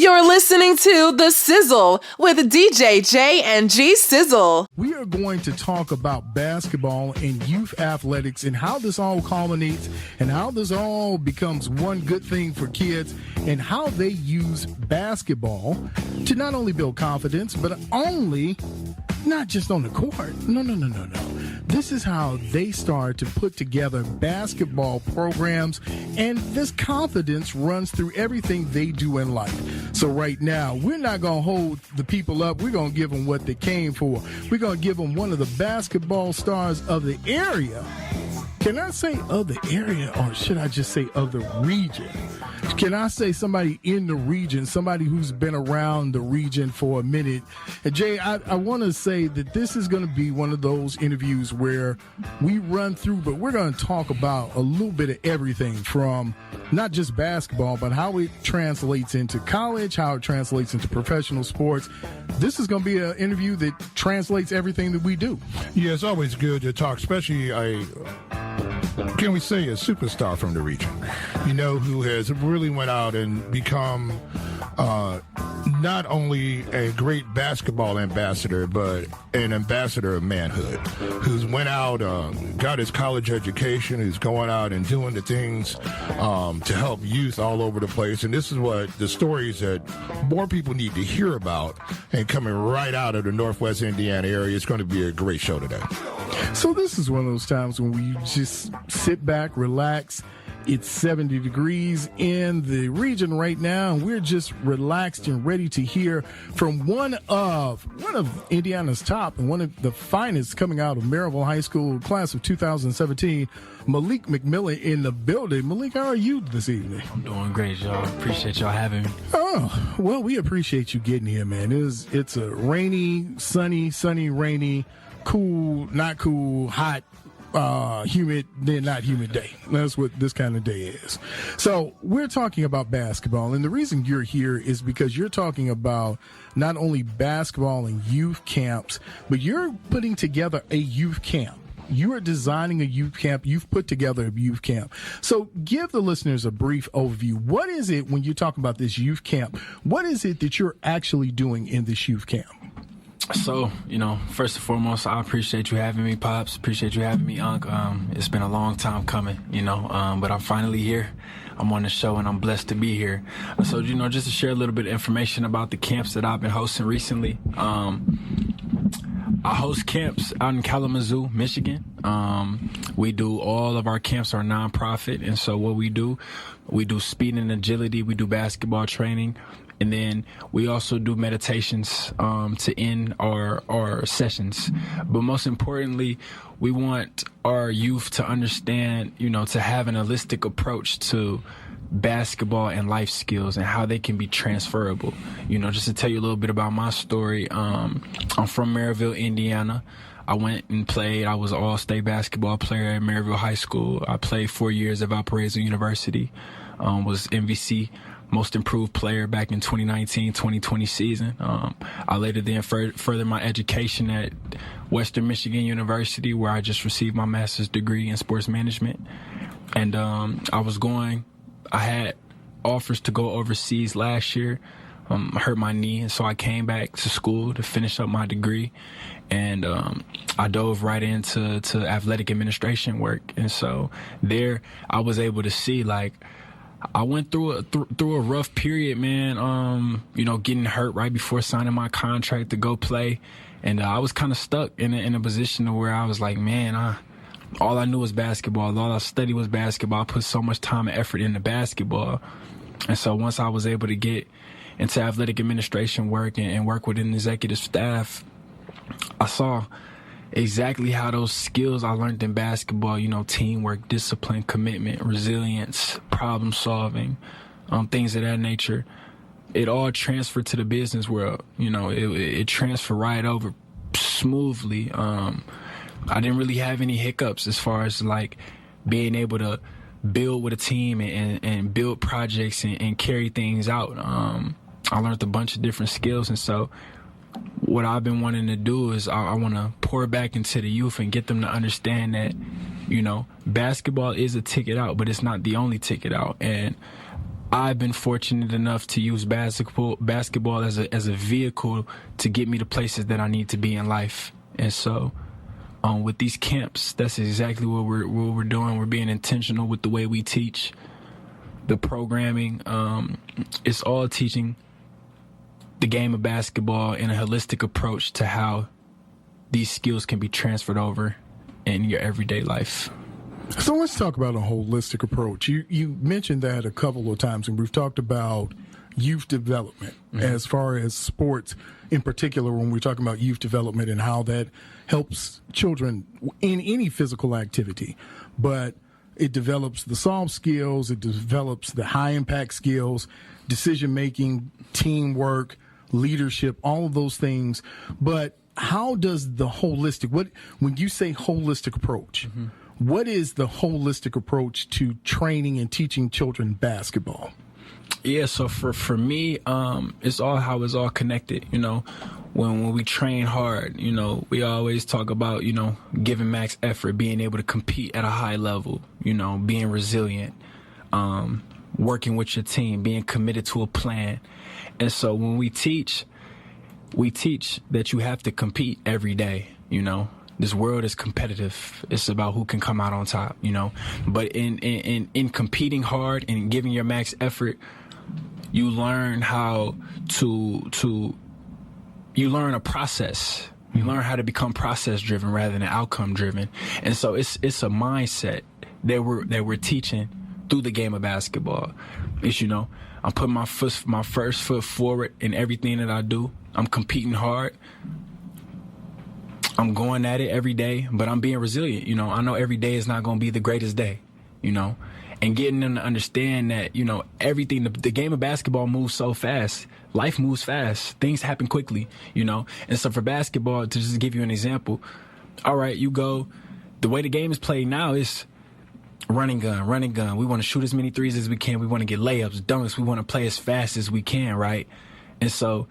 You're listening to The Sizzle with DJ J and G Sizzle. We are going to talk about basketball and youth athletics and how this all culminates and how this all becomes one good thing for kids and how they use basketball to not only build confidence, but not just on the court. No. This is how they start to put together basketball programs, and this confidence runs through everything they do in life. So right now, we're not going to hold the people up. We're going to give them what they came for. We're going to give them one of the basketball stars of the area. Can I say of the area, or should I just say of the region? Can I say somebody in the region, somebody who's been around the region for a minute? And Jay, I want to say that this is going to be one of those interviews where we run through, but we're going to talk about a little bit of everything from not just basketball, but how it translates into college, how it translates into professional sports. This is going to be an interview that translates everything that we do. Yeah, it's always good to talk, especially can we say a superstar from the region, who has really went out and become not only a great basketball ambassador, but an ambassador of manhood, who's went out, got his college education, who's going out and doing the things to help youth all over the place. And this is what the stories that more people need to hear about, and coming right out of the Northwest Indiana area. It's going to be a great show today. So this is one of those times when we just sit back, relax. It's 70 degrees in the region right now, and we're just relaxed and ready to hear from one of Indiana's top and one of the finest coming out of Maryville High School, class of 2017, MILEEK MCMILLAN in the building. MILEEK, how are you this evening? I'm doing great, y'all. Appreciate y'all having me. Oh, well, we appreciate you getting here, man. It's a rainy, sunny, rainy, cool, not cool, hot, humid, then not humid day. That's what this kind of day is. So we're talking about basketball, and the reason you're here is because you're talking about not only basketball and youth camps, but you're putting together a youth camp. You are designing a youth camp. You've put together a youth camp. So give the listeners a brief overview. What is it when you talk about this youth camp? What is it that you're actually doing in this youth camp? So, first and foremost, I appreciate you having me, Pops. Appreciate you having me, Unc. It's been a long time coming, but I'm finally here. I'm on the show, and I'm blessed to be here. So, just to share a little bit of information about the camps that I've been hosting recently. I host camps out in Kalamazoo, Michigan. We do all of our camps are nonprofit, and so what we do speed and agility. We do basketball training. And then we also do meditations to end our sessions. But most importantly, we want our youth to understand, to have an holistic approach to basketball and life skills and how they can be transferable. Just to tell you a little bit about my story, I'm from Maryville, Indiana. I went and played. I was an all-state basketball player at Maryville High School. I played 4 years at Valparaiso University, was MVC Most Improved Player back in 2019-2020 season. I later then further my education at Western Michigan University, where I just received my master's degree in sports management. And I had offers to go overseas last year. I hurt my knee, and so I came back to school to finish up my degree. And I dove right into athletic administration work. And so there I was able to see, I went through a rough period, man. Getting hurt right before signing my contract to go play, and I was kind of stuck in a position where I was like, man, all I knew was basketball. All I studied was basketball. I put so much time and effort into basketball, and so once I was able to get into athletic administration work and work with an executive staff, I saw exactly how those skills I learned in basketball, teamwork, discipline, commitment, resilience, problem solving, things of that nature, it all transferred to the business world. It transferred right over smoothly. I didn't really have any hiccups as far as being able to build with a team and build projects and carry things out. I learned a bunch of different skills, and so what I've been wanting to do is I want to pour back into the youth and get them to understand that, basketball is a ticket out, but it's not the only ticket out. And I've been fortunate enough to use basketball as a vehicle to get me to places that I need to be in life. And so with these camps, that's exactly what we're doing. We're being intentional with the way we teach. The programming, it's all teaching the game of basketball in a holistic approach to how these skills can be transferred over in your everyday life. So let's talk about a holistic approach. You mentioned that a couple of times, and we've talked about youth development as far as sports in particular, when we're talking about youth development and how that helps children in any physical activity. But it develops the soft skills, it develops the high impact skills, decision making, teamwork, leadership, all of those things. But how does the holistic, when you say holistic approach, what is the holistic approach to training and teaching children basketball? Yeah, so for me, it's all how it's all connected. You know, when we train hard, you know, we always talk about, you know, giving max effort, being able to compete at a high level, you know, being resilient, working with your team, being committed to a plan. And so when we teach that you have to compete every day, you know. This world is competitive. It's about who can come out on top, you know. But in competing hard and giving your max effort, you learn how you learn a process. You learn how to become process driven rather than outcome driven. And so it's a mindset that we're teaching through the game of basketball. It's, you know, I'm putting my first foot forward in everything that I do. I'm competing hard. I'm going at it every day, but I'm being resilient. You know, I know every day is not going to be the greatest day, you know, and getting them to understand that, you know, everything, the game of basketball moves so fast. Life moves fast. Things happen quickly, you know. And so for basketball, to just give you an example, all right, you go, the way the game is played now is running gun. We want to shoot as many threes as we can. We want to get layups, dunks. We want to play as fast as we can, right? And so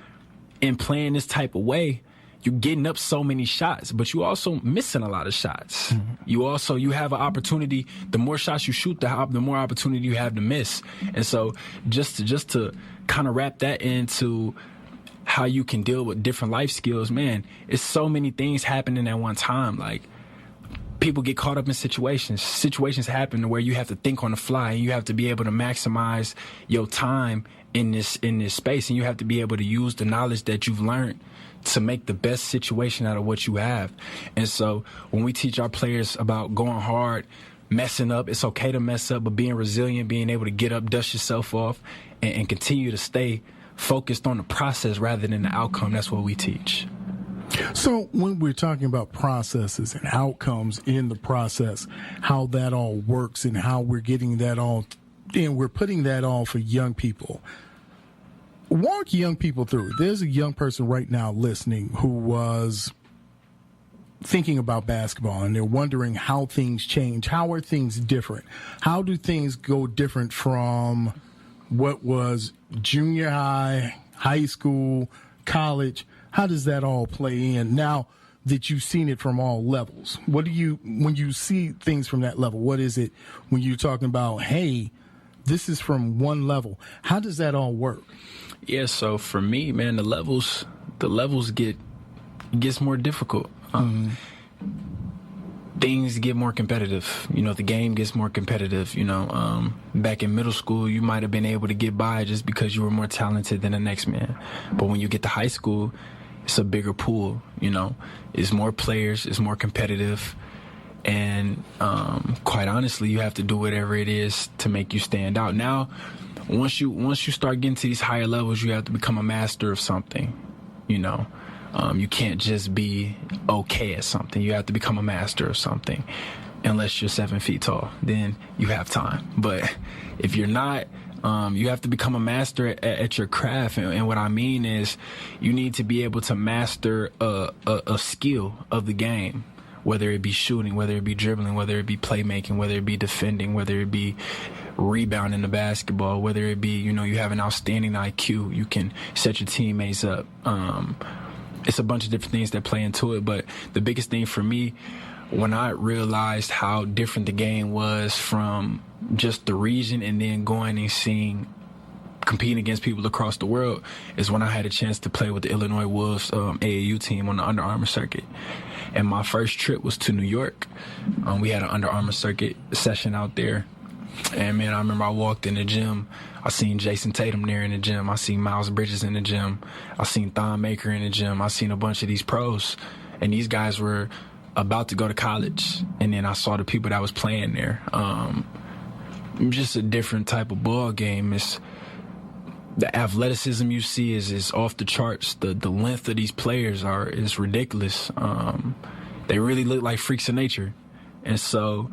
in playing this type of way, you're getting up so many shots, but you also missing a lot of shots. You have an opportunity. The more shots you shoot, the more opportunity you have to miss. And so just to kind of wrap that into how you can deal with different life skills, man, it's so many things happening at one time. Like, people get caught up in situations. Situations happen where you have to think on the fly, and you have to be able to maximize your time in this space, and you have to be able to use the knowledge that you've learned to make the best situation out of what you have. And so when we teach our players about going hard, messing up, it's okay to mess up, but being resilient, being able to get up, dust yourself off, and continue to stay focused on the process rather than the outcome, that's what we teach. So when we're talking about processes and outcomes in the process, how that all works and how we're getting that all, and we're putting that all for young people, walk young people through. There's a young person right now listening who was thinking about basketball, and they're wondering how things change. How are things different? How do things go different from what was junior high, high school, college? How does that all play in now that you've seen it from all levels? What do you, when you see things from that level, what is it when you're talking about, hey, this is from one level? How does that all work? Yeah, so for me, man, the levels gets more difficult. Things get more competitive. You know, the game gets more competitive. You know, back in middle school, you might have been able to get by just because you were more talented than the next man. But when you get to high school, it's a bigger pool. You know, it's more players, it's more competitive. And quite honestly, you have to do whatever it is to make you stand out. Now, once you start getting to these higher levels, you have to become a master of something. You know, you can't just be okay at something. You have to become a master of something. Unless you're 7 feet tall, then you have time. But if you're not, you have to become a master at your craft. And what I mean is, you need to be able to master a skill of the game. Whether it be shooting, whether it be dribbling, whether it be playmaking, whether it be defending, whether it be rebounding the basketball, whether it be, you know, you have an outstanding IQ, you can set your teammates up. It's a bunch of different things that play into it, but the biggest thing for me, when I realized how different the game was from just the region and then going and seeing competing against people across the world is when I had a chance to play with the Illinois Wolves AAU team on the Under Armour circuit. And my first trip was to New York. We had an Under Armour circuit session out there. And, man, I remember I walked in the gym. I seen Jason Tatum there in the gym. I seen Miles Bridges in the gym. I seen Thon Maker in the gym. I seen a bunch of these pros. And these guys were about to go to college. And then I saw the people that was playing there. Just a different type of ball game. It's the athleticism you see is off the charts. The length of these players is ridiculous. They really look like freaks of nature. And so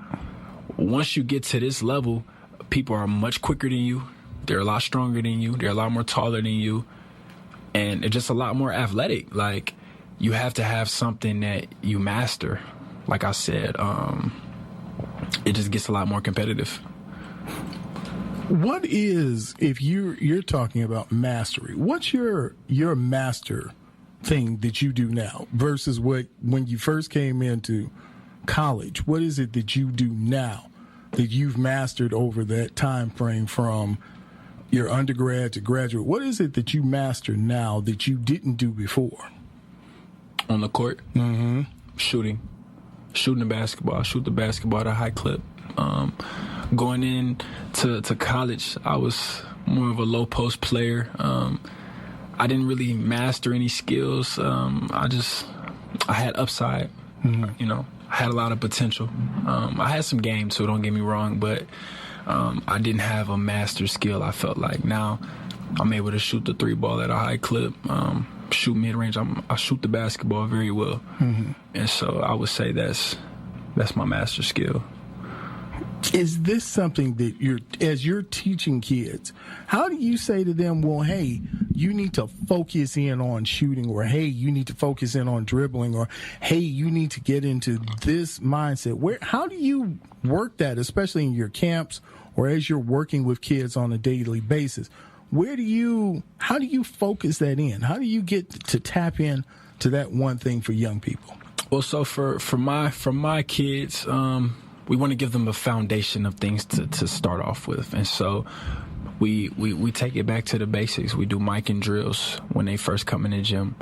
once you get to this level, people are much quicker than you. They're a lot stronger than you. They're a lot more taller than you. And they're just a lot more athletic. Like, you have to have something that you master. Like I said, it just gets a lot more competitive. What is, if you're talking about mastery, what's your master thing that you do now versus when you first came into college? What is it that you do now that you've mastered over that time frame from your undergrad to graduate? What is it that you master now that you didn't do before? On the court? Mm-hmm. Shooting the basketball. Shoot the basketball at a high clip. Going in to college, I was more of a low post player. I didn't really master any skills. I had upside. Mm-hmm. I had a lot of potential. I had some game too, don't get me wrong, but I didn't have a master skill, I felt like. Now I'm able to shoot the 3-ball at a high clip, shoot mid-range. I shoot the basketball very well. Mm-hmm. And so I would say that's my master skill. Is this something that as you're teaching kids, how do you say to them, well, hey, you need to focus in on shooting, or hey, you need to focus in on dribbling, or hey, you need to get into this mindset? How do you work that, especially in your camps or as you're working with kids on a daily basis? How do you focus that in? How do you get to tap in to that one thing for young people? Well, so for my kids, we want to give them a foundation of things to start off with. And so we take it back to the basics. We do mic and drills when they first come in the gym.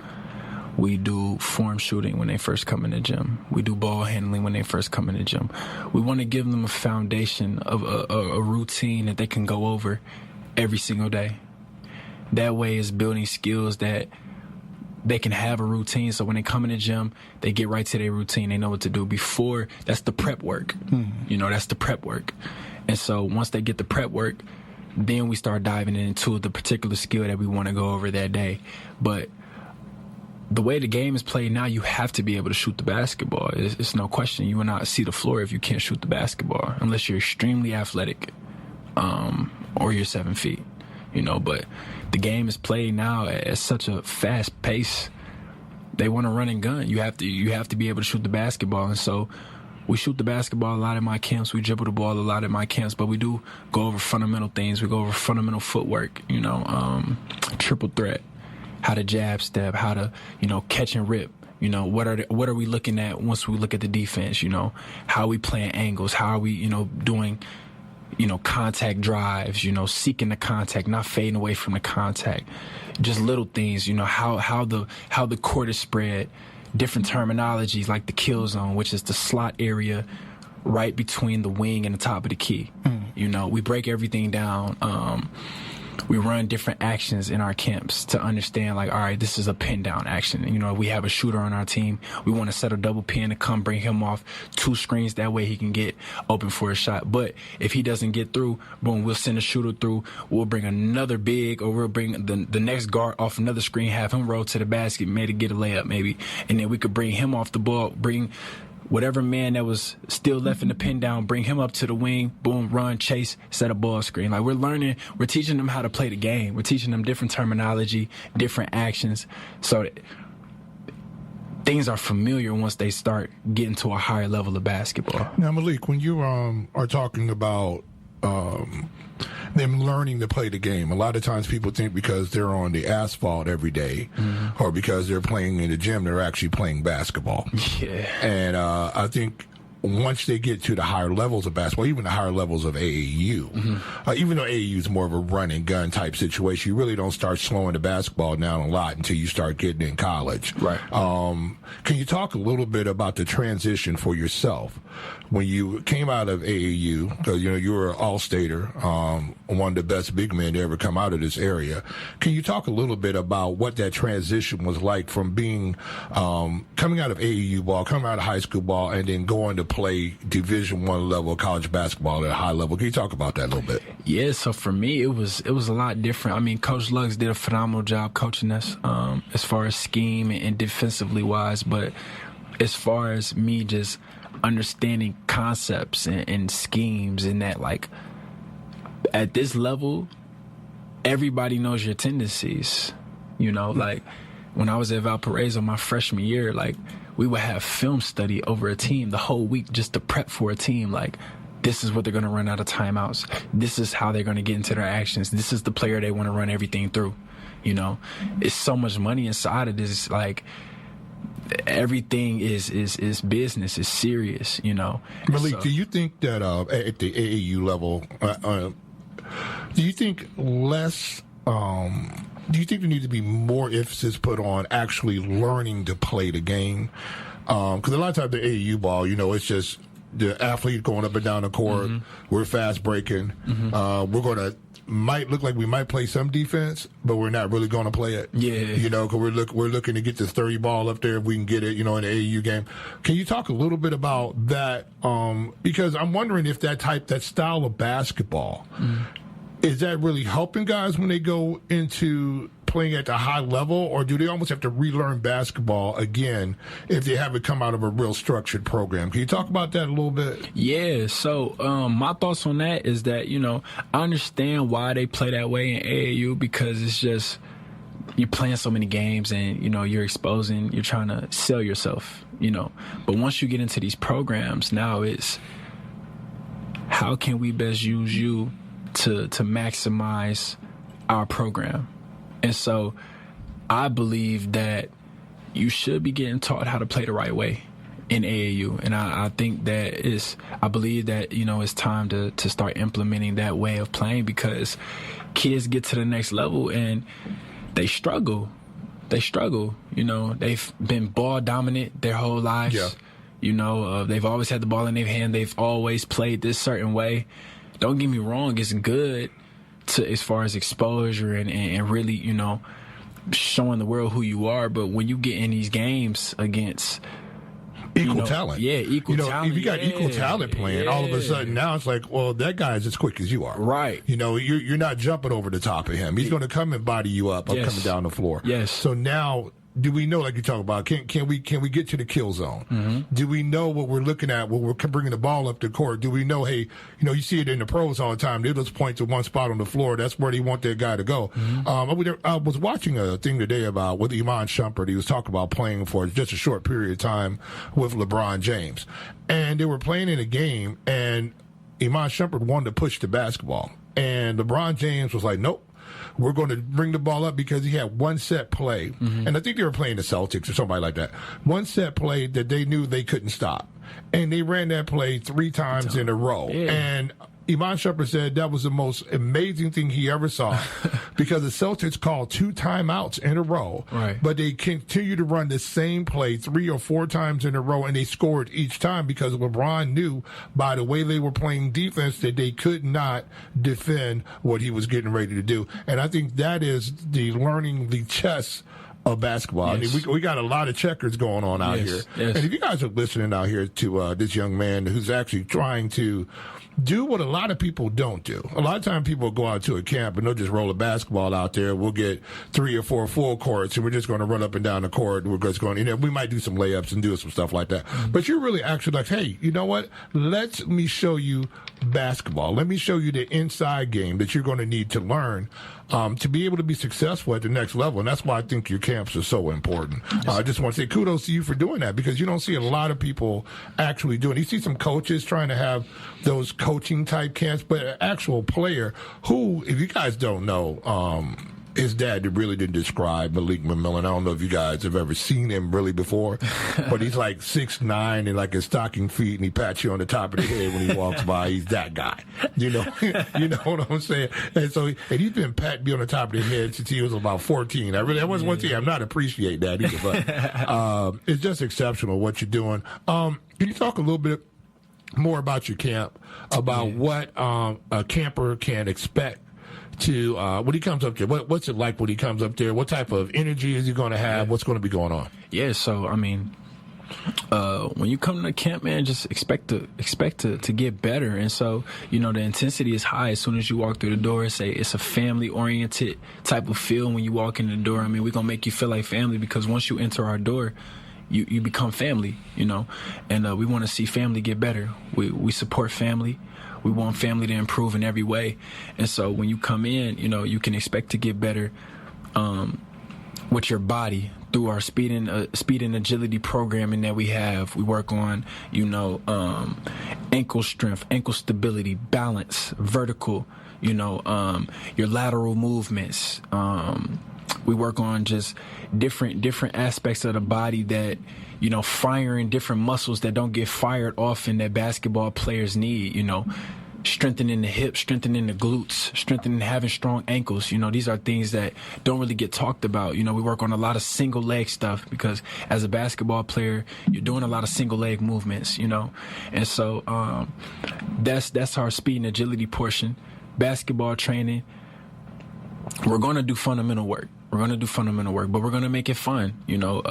We do form shooting when they first come in the gym. We do ball handling when they first come in the gym. We want to give them a foundation of a routine that they can go over every single day. That way it's building skills that they can have a routine, so when they come in the gym, they get right to their routine. They know what to do. Before, that's the prep work. Mm-hmm. That's the prep work. And so once they get the prep work, then we start diving into the particular skill that we want to go over that day. But the way the game is played now, you have to be able to shoot the basketball. It's no question. You will not see the floor if you can't shoot the basketball, unless you're extremely athletic, or you're 7 feet. But the game is played now at such a fast pace. They want to run and gun. You have to be able to shoot the basketball. And so we shoot the basketball a lot at my camps. We dribble the ball a lot at my camps. But we do go over fundamental things. We go over fundamental footwork, triple threat, how to jab step, how to, catch and rip. What are we looking at once we look at the defense? How are we playing angles? How are we, doing contact drives, seeking the contact, not fading away from the contact. Just little things, how the court is spread, different terminologies like the kill zone, which is the slot area right between the wing and the top of the key. We break everything down. We run different actions in our camps to understand, like, all right, this is a pin down action. We have a shooter on our team. We want to set a double pin to come bring him off 2 screens. That way he can get open for a shot. But if he doesn't get through, boom, we'll send a shooter through. We'll bring another big, or we'll bring the next guard off another screen, have him roll to the basket, maybe get a layup maybe. And then we could bring him off the ball, bring whatever man that was still left in the pin down, bring him up to the wing, boom, run, chase, set a ball screen. Like, we're teaching them how to play the game. We're teaching them different terminology, different actions, so that things are familiar once they start getting to a higher level of basketball. Now, Malik, when you are talking about them learning to play the game, a lot of times people think because they're on the asphalt every day, or because they're playing in the gym, they're actually playing basketball. Yeah. And I think once they get to the higher levels of basketball, even the higher levels of AAU, even though AAU is more of a run and gun type situation, you really don't start slowing the basketball down a lot until you start getting in college. Right. Can you talk a little bit about the transition for yourself when you came out of AAU? Because you were an all-stater, one of the best big men to ever come out of this area. Can you talk a little bit about what that transition was like from being coming out of AAU ball, coming out of high school ball, and then going to play Division I level college basketball at a high level? Can you talk about that a little bit? Yeah, so for me, it was a lot different. I mean, Coach Luggs did a phenomenal job coaching us as far as scheme and defensively wise, but as far as me just understanding concepts and schemes and that, like, at this level, everybody knows your tendencies. Like when I was at Valparaiso my freshman year, like, we would have film study over a team the whole week just to prep for a team. Like, this is what they're going to run out of timeouts. This is how they're going to get into their actions. This is the player they want to run everything through. It's so much money inside of this. Like, everything is business, is serious, Malik, so, do you think that at the AAU level, do you think there needs to be more emphasis put on actually learning to play the game? Because a lot of times the AAU ball, it's just the athlete going up and down the court. We're fast breaking. We're going to might look like we might play some defense, but we're not really going to play it. Yeah. Because we're looking to get this 30 ball up there if we can get it, in the AAU game. Can you talk a little bit about that? Because I'm wondering if that style of basketball, is that really helping guys when they go into playing at the high level, or do they almost have to relearn basketball again if they haven't come out of a real structured program? Can you talk about that a little bit? Yeah, so my thoughts on that is that, I understand why they play that way in AAU, because it's just you're playing so many games and, you're trying to sell yourself, But once you get into these programs, now it's how can we best use you to maximize our program? And so I believe that you should be getting taught how to play the right way in AAU. And I think I believe that, it's time to start implementing that way of playing, because kids get to the next level and they struggle. They've been ball dominant their whole lives. Yeah. They've always had the ball in their hand. They've always played this certain way. Don't get me wrong, it's good as far as exposure and really, showing the world who you are. But when you get in these games against equal talent. Yeah, equal talent. If you got equal talent playing, all of a sudden now it's like, well, that guy is as quick as you are. Right. You're not jumping over the top of him. He's going to come and body you up coming down the floor. Yes. So now, do we know, like you talk about, can we get to the kill zone? Do we know what we're looking at when we're bringing the ball up the court? Do we know, hey, you see it in the pros all the time. They just point to one spot on the floor. That's where they want their guy to go. I was watching a thing today about with Iman Shumpert. He was talking about playing for just a short period of time with LeBron James. And they were playing in a game, and Iman Shumpert wanted to push the basketball. And LeBron James was like, nope. We're going to bring the ball up, because he had one set play. And I think they were playing the Celtics or somebody like that. One set play that they knew they couldn't stop. And they ran that play 3 times in a row. Yeah. And Iman Shumpert said that was the most amazing thing he ever saw, because the Celtics called 2 timeouts in a row, right, but they continued to run the same play 3 or 4 times in a row, and they scored each time, because LeBron knew by the way they were playing defense that they could not defend what he was getting ready to do. And I think that is the learning the chess of basketball. Yes. I mean, we got a lot of checkers going on out here. Yes. And if you guys are listening out here to this young man who's actually trying to do what a lot of people don't do. A lot of times people go out to a camp and they'll just roll a basketball out there. We'll get 3 or 4 full courts, and we're just going to run up and down the court. We're just going, we might do some layups and do some stuff like that. But you're really actually like, hey, you know what? Let me show you basketball. Let me show you the inside game that you're going to need to learn to be able to be successful at the next level. And that's why I think your camps are so important. I just want to say kudos to you for doing that, because you don't see a lot of people actually doing it. You see some coaches trying to have those coaching type camps, but an actual player who, if you guys don't know, his dad really didn't describe MILEEK MCMILLAN. I don't know if you guys have ever seen him really before, but he's like 6'9" and like his stocking feet, and he pats you on the top of the head when he walks by. He's that guy, you know. You know what I'm saying? And so, and he's been patting me on the top of the head since he was about 14. That was one thing I'm not appreciate that either, but it's just exceptional what you're doing. Can you talk a little bit more about your camp, about what a camper can expect to when he comes up there? What's it like when he comes up there? What type of energy is he going to have? What's going to be going on? Yeah, so I mean, when you come to camp, man, just expect to get better. And so, you know, the intensity is high as soon as you walk through the door. It's a family oriented type of feel when you walk in the door. I mean, we're gonna make you feel like family, because once you enter our door, you become family, you know. And we want to see family get better. We support family. We want family to improve in every way. And so when you come in, you know, you can expect to get better with your body through our speed and agility programming that we have. We work on, you know, ankle strength, ankle stability, balance, vertical, you know, your lateral movements. We work on just different aspects of the body that, you know, firing different muscles that don't get fired often that basketball players need, you know, strengthening the hips, strengthening the glutes, strengthening having strong ankles. You know, these are things that don't really get talked about. You know, we work on a lot of single leg stuff, because as a basketball player, you're doing a lot of single leg movements, you know. And so that's our speed and agility portion. Basketball training, we're going to do fundamental work. We're going to do fundamental work, but we're going to make it fun. You know,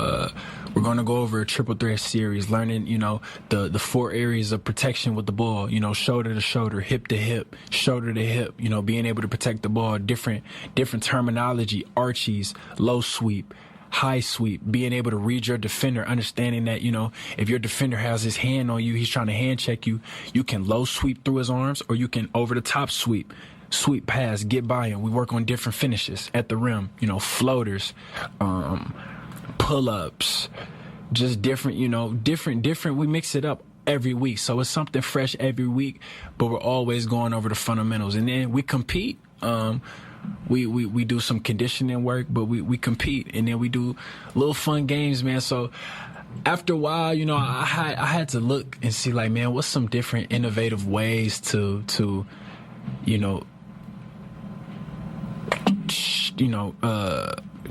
we're going to go over a triple threat series, learning, you know, the 4 areas of protection with the ball, you know, shoulder to shoulder, hip to hip, shoulder to hip, you know, being able to protect the ball, different terminology, archies, low sweep, high sweep, being able to read your defender, understanding that, you know, if your defender has his hand on you, he's trying to hand check you, you can low sweep through his arms, or you can over the top sweep pass, get by him. We work on different finishes at the rim, you know, floaters, pull-ups, just different, you know, different. We mix it up every week. So it's something fresh every week, but we're always going over the fundamentals. And then we compete. We do some conditioning work, but we compete. And then we do little fun games, man. So after a while, you know, I had to look and see, like, man, what's some different innovative ways to you know,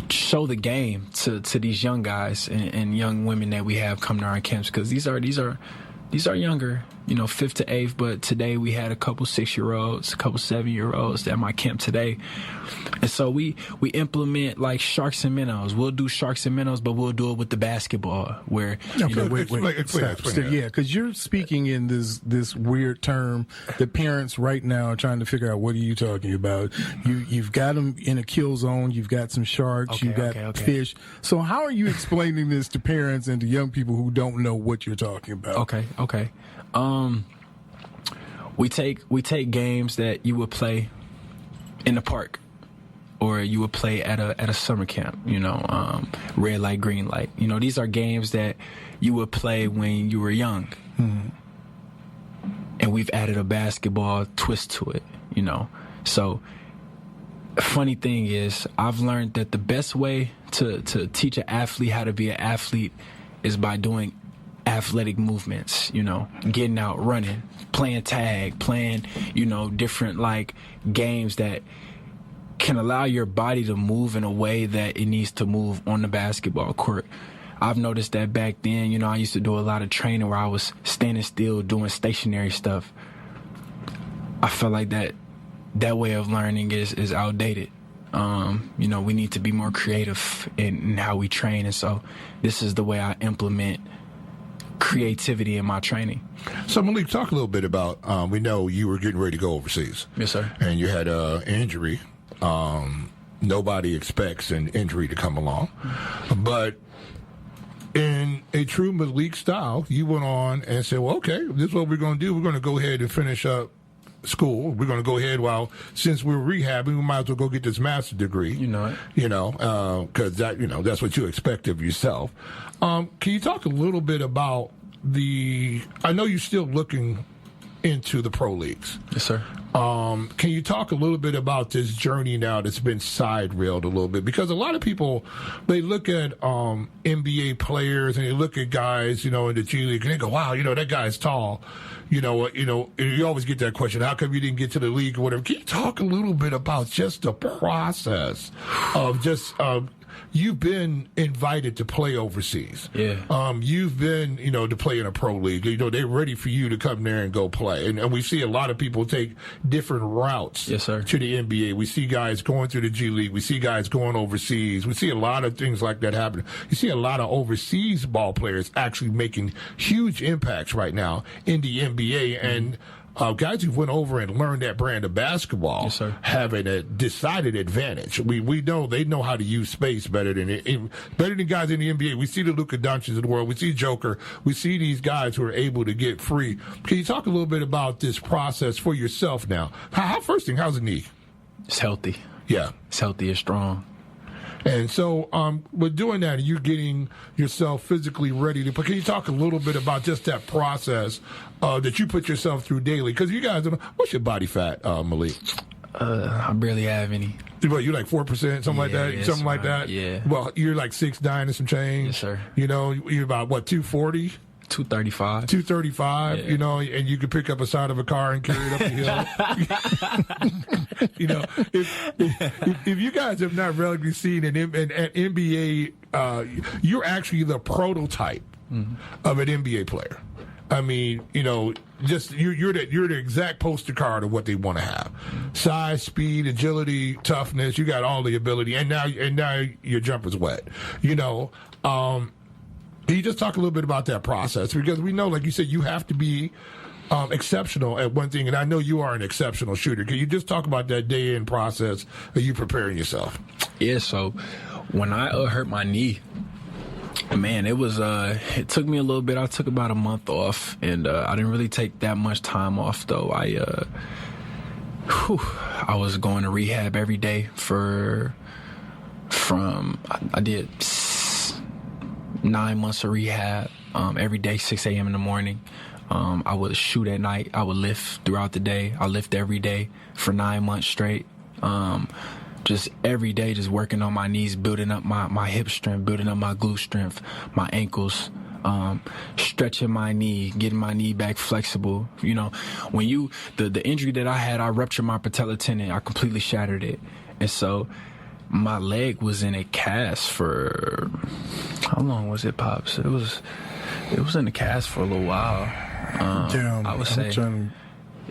show the game to these young guys and young women that we have come to our camps, because these are younger, you know, 5th to 8th. But today we had a couple 6-year-olds, a couple 7-year-olds at my camp today. And so we implement like sharks and minnows. We'll do sharks and minnows, but we'll do it with the basketball, where you know, wait, yeah, because you're speaking in this weird term that parents right now are trying to figure out, what are you talking about? You've got them in a kill zone. You've got some sharks. You've got fish. So how are you explaining this to parents and to young people who don't know what you're talking about? Okay. We take games that you would play in the park, or you would play at a summer camp, you know, red light, green light. You know, these are games that you would play when you were young. Mm-hmm. And we've added a basketball twist to it, you know. So funny thing is, I've learned that the best way to teach an athlete how to be an athlete is by doing athletic movements, you know, getting out, running, playing tag, playing, you know, different like games that can allow your body to move in a way that it needs to move on the basketball court. I've noticed that back then, you know, I used to do a lot of training where I was standing still doing stationary stuff. I feel like that way of learning is outdated. You know, we need to be more creative in how we train. And so this is the way I implement creativity in my training. So MILEEK, talk a little bit about, we know you were getting ready to go overseas. Yes, sir. And you had an injury. Nobody expects an injury to come along. But in a true MILEEK style, you went on and said, well, okay, this is what we're going to do. We're going to go ahead and finish up school. We're going to go ahead, since we're rehabbing, we might as well go get this master's degree. You know it. You know, because that's what you expect of yourself. Can you talk a little bit about I know you're still looking into the pro leagues. Yes, sir. Can you talk a little bit about this journey now that's been side-railed a little bit? Because a lot of people, they look at NBA players and they look at guys, in the G League and they go, wow, that guy's tall. You always get that question, how come you didn't get to the league or whatever? Can you talk a little bit about just the process of just you've been invited to play overseas. Yeah. You've been, to play in a pro league. They're ready for you to come there and go play. And we see a lot of people take different routes yes, sir. to the NBA. We see guys going through the G League. We see guys going overseas. We see a lot of things like that happen. You see a lot of overseas ball players actually making huge impacts right now in the NBA. And guys who went over and learned that brand of basketball yes, sir. have a decided advantage. We know they know how to use space better than guys in the NBA. We see the Luka Doncic of the world. We see Joker. We see these guys who are able to get free. Can you talk a little bit about this process for yourself now? First thing, how's the knee? It's healthy. Yeah. It's healthy. It's strong. And so, with doing that, you're getting yourself physically ready to. But can you talk a little bit about just that process that you put yourself through daily? Because you guys, what's your body fat, Malik? I barely have any. What, you like 4%, something like that? Yeah, something like that? Yeah. Well, you're like 6'9" and some change. Yes, sir. You're about, 240? 235. 235, yeah. And you could pick up a side of a car and carry it up the hill. If you guys have not regularly seen an NBA, you're actually the prototype of an NBA player. I mean, just you're the exact poster card of what they want to have: size, speed, agility, toughness. You got all the ability, and now your jumper's wet. Can you just talk a little bit about that process? Because we know, like you said, you have to be exceptional at one thing, and I know you are an exceptional shooter. Can you just talk about that day-in process of you preparing yourself? Yeah, so when I hurt my knee, man, it was it took me a little bit. I took about a month off, and I didn't really take that much time off, though. I was going to rehab every day I did 9 months of rehab, every day, 6 a.m. in the morning. I would shoot at night. I would lift throughout the day. I lift every day for 9 months straight. Just every day, just working on my knees, building up my hip strength, building up my glute strength, my ankles, stretching my knee, getting my knee back flexible. When the injury that I had, I ruptured my patella tendon. I completely shattered it. And so my leg was in a cast for, how long was it, Pops? It was in a cast for a little while. I would say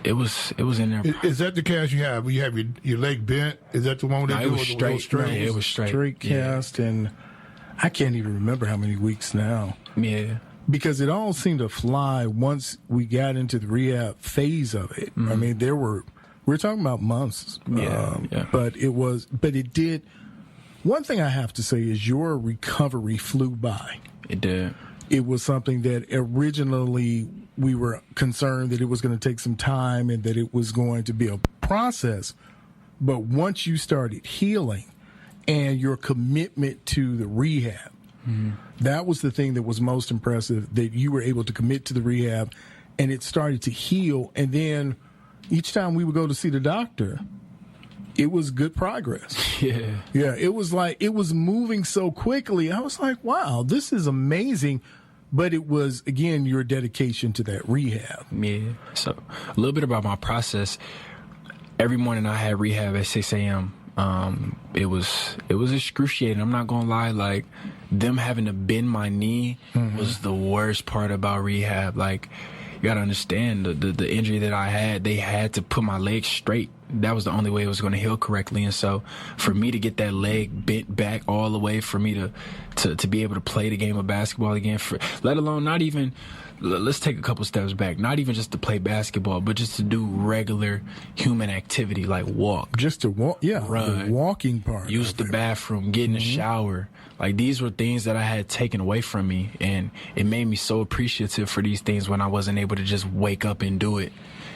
it was in there. Is that the cast you have? You have your leg bent? Is that the one that it was straight? straight? Yeah, it was straight. Straight cast, and I can't even remember how many weeks now. Yeah. Because it all seemed to fly once we got into the rehab phase of it. Mm-hmm. I mean, we're talking about months. Yeah. But it did. One thing I have to say is your recovery flew by. It did. It was something that originally we were concerned that it was going to take some time and that it was going to be a process. But once you started healing and your commitment to the rehab, that was the thing that was most impressive, that you were able to commit to the rehab and it started to heal. And then each time we would go to see the doctor, it was good progress. Yeah. Yeah. It was like, it was moving so quickly. I was like, wow, this is amazing. But it was, again, your dedication to that rehab. Yeah. So a little bit about my process. Every morning I had rehab at 6 a.m. It was excruciating. I'm not gonna lie. Like, them having to bend my knee was the worst part about rehab. Like, you gotta understand the injury that I had. They had to put my leg straight. That was the only way it was going to heal correctly. And so for me to get that leg bent back all the way, for me to be able to play the game of basketball again, let alone not even, let's take a couple steps back, not even just to play basketball, but just to do regular human activity like walk. Just to walk, run, the walking part. Use the bathroom, get in the shower. Like, these were things that I had taken away from me, and it made me so appreciative for these things when I wasn't able to just wake up and do it.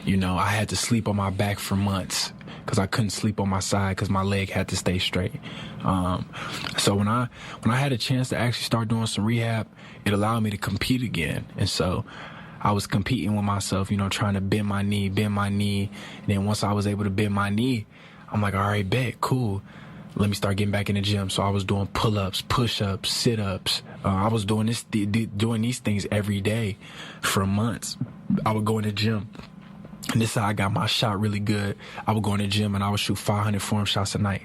I had to sleep on my back for months because I couldn't sleep on my side because my leg had to stay straight. So when I had a chance to actually start doing some rehab, it allowed me to compete again. And so I was competing with myself, trying to bend my knee. And then once I was able to bend my knee, I'm like, all right, bet, cool. Let me start getting back in the gym. So I was doing pull-ups, push-ups, sit-ups. I was doing these things every day for months. I would go in the gym. And this is how I got my shot really good. I would go in the gym and I would shoot 500 form shots a night.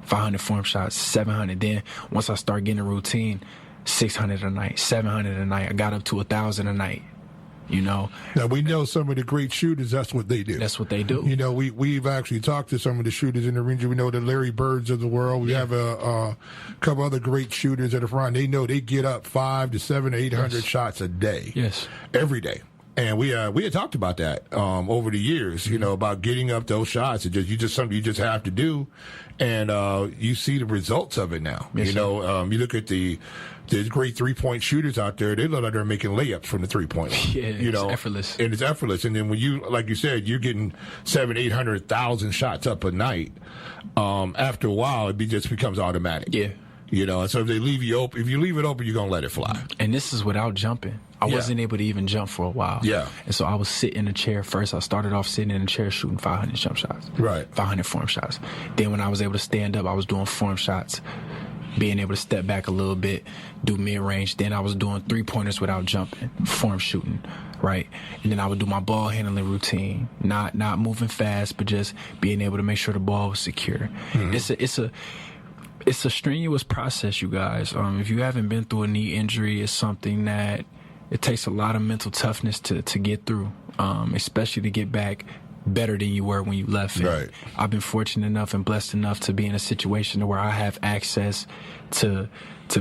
500 form shots, 700. Then once I start getting a routine, 600 a night, 700 a night. I got up to 1,000 a night. Now we know some of the great shooters. That's what they do. That's what they do. We've actually talked to some of the shooters in the region. We know the Larry Birds of the world. We have a couple other great shooters at the front. They know they get up 500 to 700 to 800 shots a day. Yes, every day. And we had talked about that over the years. About getting up those shots. It's just something you just have to do, and you see the results of it now. Yes, you look at there's great 3-point shooters out there. They look like they're making layups from the 3-point line. Yeah, it's effortless. And it's effortless. And then when you, like you said, you're getting 700,000-800,000 shots up a night. After a while, it just becomes automatic. Yeah. And so if they leave you open, if you leave it open, you're gonna let it fly. And this is without jumping. I wasn't able to even jump for a while. Yeah. And so I was sitting in a chair first. I started off sitting in a chair shooting 500 jump shots. Right. 500 form shots. Then when I was able to stand up, I was doing form shots, being able to step back a little bit, do mid-range. Then I was doing 3-pointers without jumping, form shooting, right? And then I would do my ball handling routine, not moving fast, but just being able to make sure the ball was secure. Mm-hmm. It's a strenuous process, you guys. If you haven't been through a knee injury, it's something that it takes a lot of mental toughness to get through, especially to get back better than you were when you left. Right. I've been fortunate enough and blessed enough to be in a situation where I have access to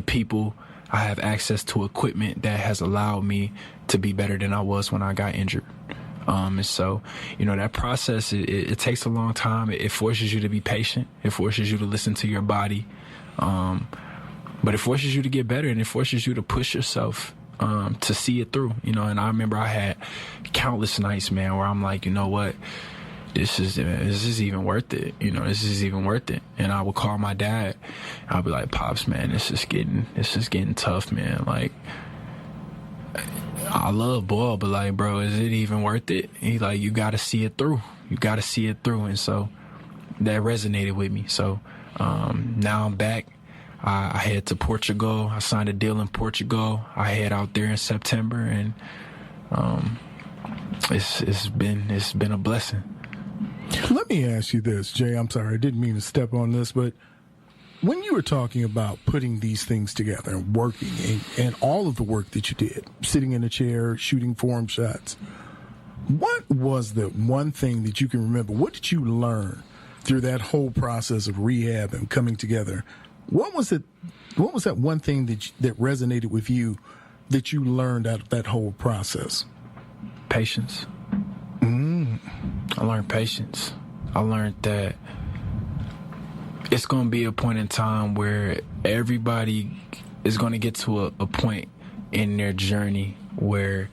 people. I have access to equipment that has allowed me to be better than I was when I got injured. And so, that process, it takes a long time. It forces you to be patient. It forces you to listen to your body. But it forces you to get better, and it forces you to push yourself to see it through. And I remember I had countless nights, man, where I'm like, you know what? This is even worth it. This is even worth it. And I would call my dad. I'll be like, Pops, man, this is getting tough, man. Like, I love ball, but like, bro, is it even worth it? He like, you got to see it through. You got to see it through. And so that resonated with me. So now I'm back. I head to Portugal. I signed a deal in Portugal. I head out there in September, and it's been a blessing. Let me ask you this, Jay. I'm sorry, I didn't mean to step on this, but when you were talking about putting these things together and working and all of the work that you did, sitting in a chair, shooting form shots, what was the one thing that you can remember? What did you learn through that whole process of rehab and coming together? What was it? What was that one thing that resonated with you that you learned out of that whole process? Patience. I learned patience. I learned that it's going to be a point in time where everybody is going to get to a point in their journey where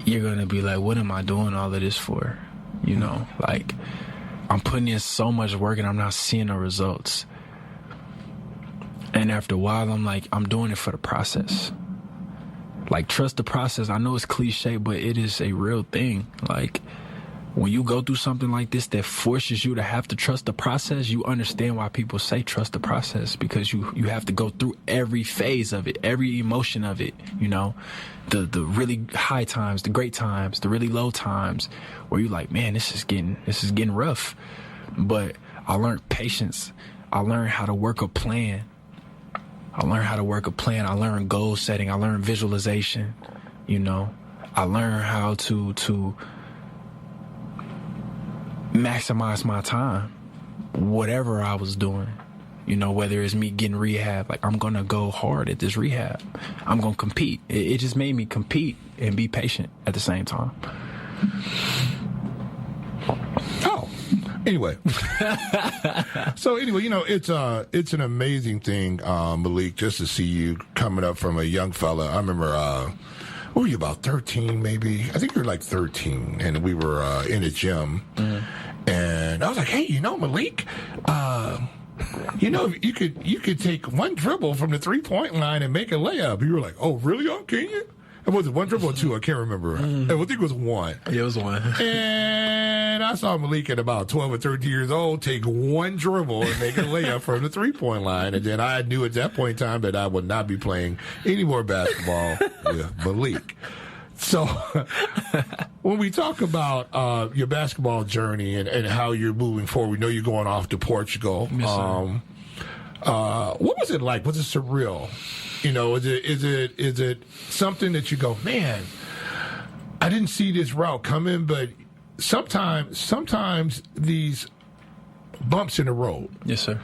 you're going to be like, what am I doing all of this for? Like, I'm putting in so much work and I'm not seeing the results. And after a while, I'm like, I'm doing it for the process. Like, trust the process. I know it's cliche, but it is a real thing. Like, when you go through something like this that forces you to have to trust the process, you understand why people say trust the process, because you have to go through every phase of it, every emotion of it, the really high times, the great times, the really low times, where you're like, man, this is getting rough. But I learned patience. I learned how to work a plan. I learned goal setting. I learned visualization. I learned how to maximize my time, whatever I was doing. Whether it's me getting rehab, like, I'm going to go hard at this rehab. I'm going to compete. It just made me compete and be patient at the same time. Anyway, so it's an amazing thing, MILEEK, just to see you coming up from a young fella. I remember, what were you, about 13 maybe? I think you were like 13, and we were in a gym, and I was like, hey, MILEEK, you could take one dribble from the 3-point line and make a layup. You were like, oh, really? Oh, can you? Was it one dribble or two? I can't remember. I think it was one. Yeah, it was one. And I saw MILEEK at about 12 or 13 years old take one dribble and make a layup from the three-point line. And then I knew at that point in time that I would not be playing any more basketball with MILEEK. So when we talk about your basketball journey and how you're moving forward, we know you're going off to Portugal. Yes, sir. What was it like? Was it surreal? You know, is it something that you go, man, I didn't see this route coming, but sometimes these bumps in the road, Yes, sir.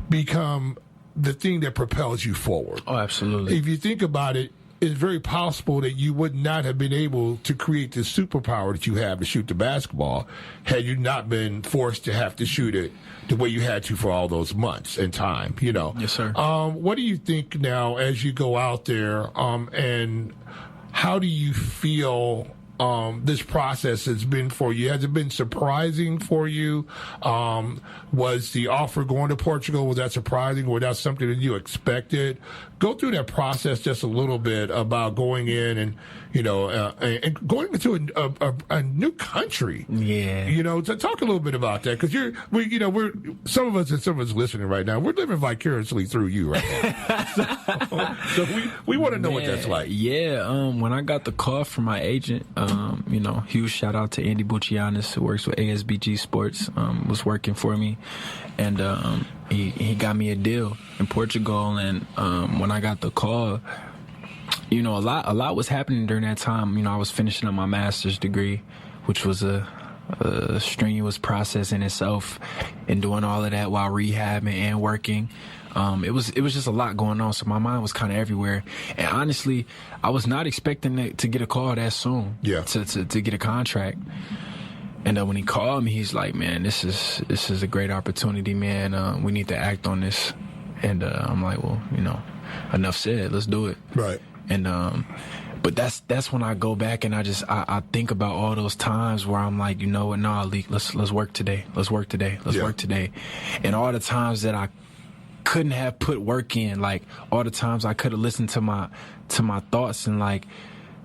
become the thing that propels you forward. Oh, absolutely. If you think about it, it's very possible that you would not have been able to create the superpower that you have to shoot the basketball had you not been forced to have to shoot it the way you had to for all those months and time, you know. Yes, sir. What do you think now as you go out there, and how do you feel this process has been for you? Has it been surprising for you? Was the offer going to Portugal, was that surprising? Was that something that you expected? Go through that process just a little bit about going in and, you know, and going into a new country. Yeah. You know, to talk a little bit about that, because we're some of us listening right now, we're living vicariously through you right now. so we want to know what that's like. Yeah. When I got the call from my agent, you know, huge shout out to Andy Buccianis, who works with ASBG Sports, was working for me, and he got me a deal in Portugal. And when I got the call, you know, a lot was happening during that time. You know, I was finishing up my master's degree, which was a strenuous process in itself, and doing all of that while rehabbing and working. It was just a lot going on, so my mind was kind of everywhere. And honestly, I was not expecting to get a call that soon. Yeah. To get a contract. And when he called me, he's like, "Man, this is a great opportunity, man. We need to act on this." And I'm like, "Well, you know, enough said. Let's do it." Right. And but that's when I go back and I think about all those times where I'm like, you know what, nah, Leek, let's work today. Let's work today. Let's work today. And all the times that I couldn't have put work in, like all the times I could have listened to my thoughts and like,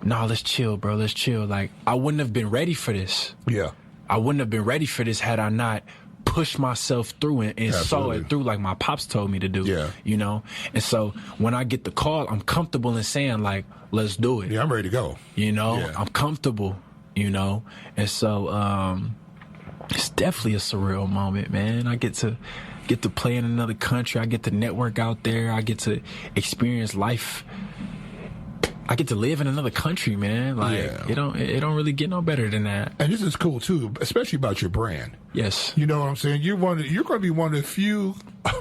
nah, let's chill, bro, let's chill. Like, I wouldn't have been ready for this. Yeah. I wouldn't have been ready for this had I not pushed myself through it and saw it through like my pops told me to do. Yeah. You know? And so when I get the call, I'm comfortable in saying like, let's do it. Yeah, I'm ready to go. You know? Yeah. I'm comfortable, you know? And so it's definitely a surreal moment, man. I get to play in another country. I get to network out there. I get to experience life. I get to live in another country, man. Like, it don't really get no better than that. And this is cool too, especially about your brand. Yes. You know what I'm saying? You're going to be one of the few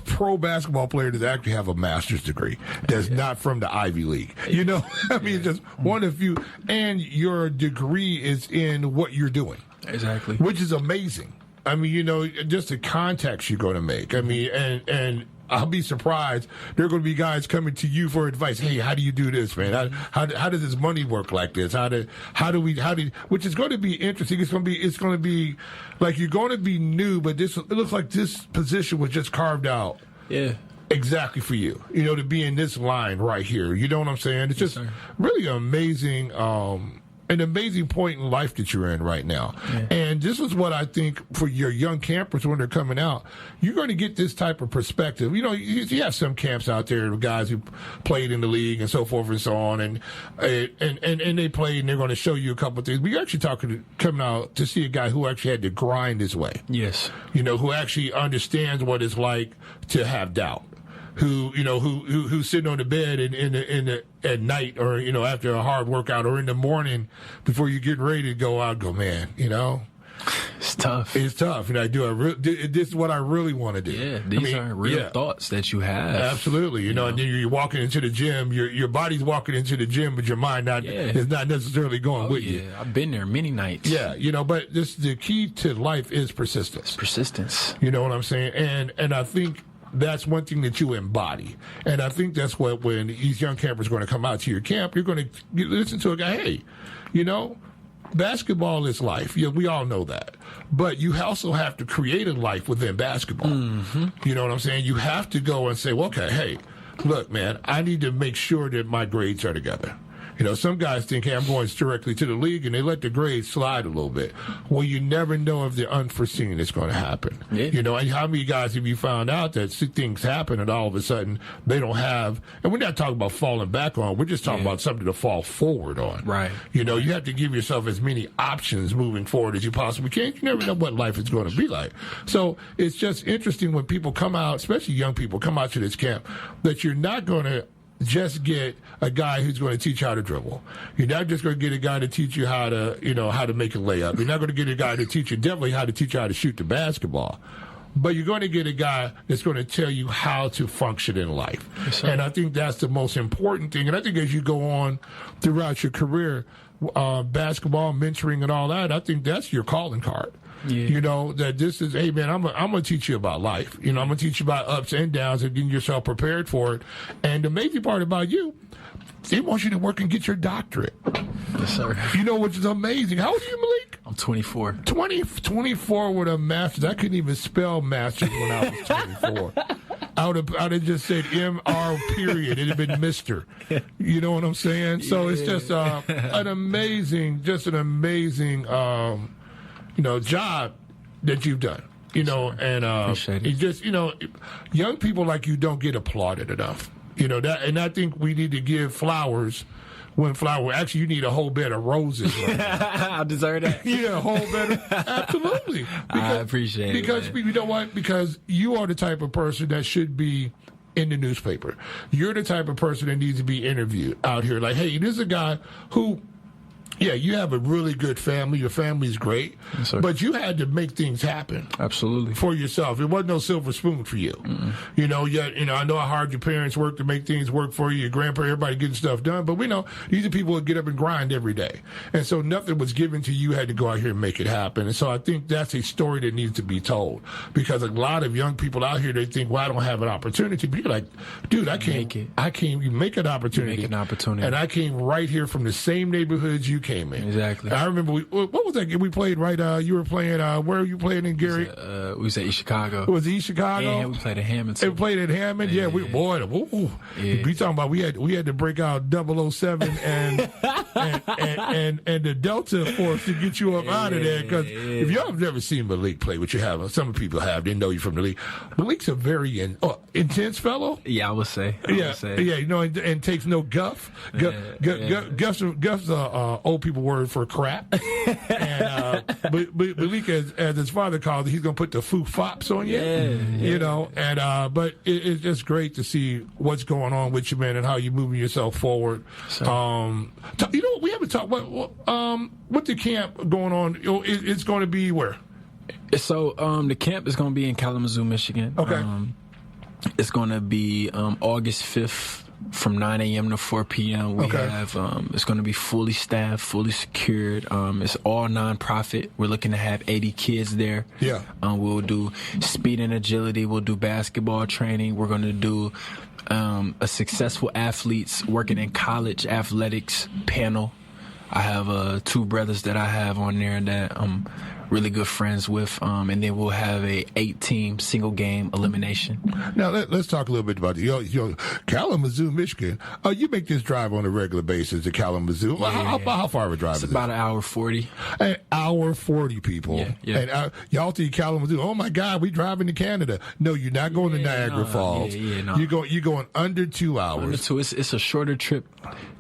pro basketball players that actually have a master's degree that's not from the Ivy League. You know, I mean, just one of few. And your degree is in what you're doing. Exactly. Which is amazing. I mean, you know, just the contacts you're going to make. I mean, and I'll be surprised. There are going to be guys coming to you for advice. Hey, how do you do this, man? How does this money work like this? Which is going to be interesting. It's going to be like you're going to be new, but it looks like this position was just carved out. Yeah. Exactly for you, you know, to be in this line right here. You know what I'm saying? It's just really amazing. An amazing point in life that you're in right now. Yeah. And this is what I think for your young campers when they're coming out, you're going to get this type of perspective. You know, you have some camps out there with guys who played in the league and so forth and so on, and they played and they're going to show you a couple of things. But you're actually coming out to see a guy who actually had to grind his way. Yes. You know, who actually understands what it's like to have doubt. Who's sitting on the bed at night, or, you know, after a hard workout, or in the morning before you're getting ready to go out, go, man, you know, it's tough. It's tough. And this is what I really want to do. Yeah, these are real thoughts that you have. Absolutely. You know, and then you're walking into the gym, your body's walking into the gym, but your mind is not necessarily going with you. I've been there many nights. Yeah, you know, but the key to life is persistence. Persistence. You know what I'm saying? And I think that's one thing that you embody. And I think that's what, when these young campers are going to come out to your camp, you're going to listen to a guy, hey, you know, basketball is life. Yeah, we all know that. But you also have to create a life within basketball. Mm-hmm. You know what I'm saying? You have to go and say, well, okay, hey, look, man, I need to make sure that my grades are together. You know, some guys think, hey, I'm going directly to the league, and they let the grades slide a little bit. Well, you never know if the unforeseen is going to happen. Yeah. You know, and how many guys have you found out that things happen and all of a sudden they don't have, and we're not talking about falling back on, we're just talking about something to fall forward on. Right. You know, you have to give yourself as many options moving forward as you possibly can. You never know what life is going to be like. So it's just interesting when people come out, especially young people, come out to this camp, that you're not going to just get a guy who's going to teach you how to dribble. You're not just going to get a guy to teach you how to, you know, how to make a layup. You're not going to get a guy to teach you definitely how to teach you how to shoot the basketball. But you're going to get a guy that's going to tell you how to function in life. Yes, and I think that's the most important thing. And I think as you go on throughout your career, basketball, mentoring, and all that, I think that's your calling card. Yeah. You know, that this is, hey, man, I'm going to teach you about life. You know, I'm going to teach you about ups and downs and getting yourself prepared for it. And the amazing part about you, they want you to work and get your doctorate. Yes, sir. You know, which is amazing. How old are you, Malik? I'm 24. 24 with a master's. I couldn't even spell master's when I was 24. I would have just said M.R. period. It'd have been Mr. You know what I'm saying? So it's just an amazing, you know, job that you've done. You know, and it's just, you know, young people like you don't get applauded enough. You know, that, and I think we need to give flowers when flower. Actually, you need a whole bed of roses. Right now. I deserve that. Yeah, a whole bed of, absolutely. I appreciate it. Because you know what? Because you are the type of person that should be in the newspaper. You're the type of person that needs to be interviewed out here. Like, hey, this is a guy who, yeah, you have a really good family. Your family's great. Yes, but you had to make things happen. Absolutely. For yourself. It wasn't no silver spoon for you. You know, I know how hard your parents work to make things work for you, your grandparents, everybody getting stuff done. But we know these are people that get up and grind every day. And so nothing was given to you. You had to go out here and make it happen. And so I think that's a story that needs to be told. Because a lot of young people out here, they think, well, I don't have an opportunity. But you're like, dude, you make an opportunity. You make an opportunity. And I came right here from the same neighborhoods you came in. Exactly. I remember, what was that game we played, right? You were playing, where were you playing in Gary? We was at East Chicago. Was it East Chicago? Yeah, we played at Hammond. We played at Hammond? Yeah, we talking about, we had to break out 007 and the Delta Force to get you up out of there. Because if y'all have never seen Malik play, which you have, some people have, they know you from the league. Malik's a very intense fellow. Yeah, I would say. Yeah, you know, and takes no guff. Guff's old people word for crap. And but Malik, as his father called it, he's gonna put the foo fops on you. You know, and but it's just great to see what's going on with you, man, and how you're moving yourself forward. You know, we haven't talked with the camp going on. It's going to be where? So the camp is going to be in Kalamazoo, Michigan. Okay. It's going to be August 5th from 9 a.m. to 4 p.m. We have it's going to be fully staffed, fully secured. It's all nonprofit. We're looking to have 80 kids there. Yeah. We'll do speed and agility. We'll do basketball training. We're going to do a successful athletes working in college athletics panel. I have 2 brothers that I have on there that I'm really good friends with, and then we'll have a 8-team single game elimination. Now let's talk a little bit about Kalamazoo, Michigan. You make this drive on a regular basis to Kalamazoo. Yeah. How far of a drive is it? About an hour 40. An hour 40, people. Yeah. And y'all think Kalamazoo? Oh my God, we driving to Canada? No, you're not going to Niagara Falls. No. You're going under 2 hours. Under 2. It's a shorter trip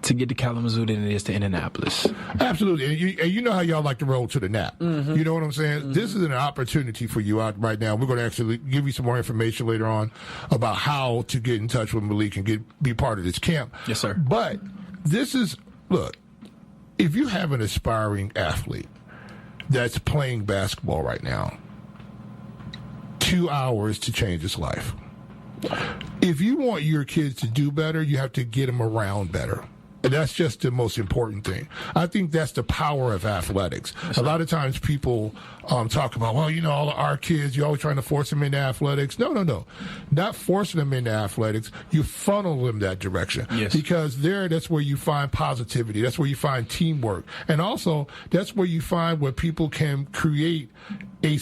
to get to Kalamazoo than it is to Indianapolis. Absolutely, and you know how y'all like to roll to the nap. Mm-hmm. You know what I'm saying? Mm-hmm. This is an opportunity for you out right now. We're going to actually give you some more information later on about how to get in touch with Malik and be part of this camp. Yes, sir. But look, if you have an aspiring athlete that's playing basketball right now, 2 hours to change his life. If you want your kids to do better, you have to get them around better. And that's just the most important thing. I think that's the power of athletics. A lot of times people talk about, well, you know, all of our kids, you're always trying to force them into athletics. No. Not forcing them into athletics. You funnel them that direction. Yes. Because that's where you find positivity. That's where you find teamwork. And also, that's where you find where people can create a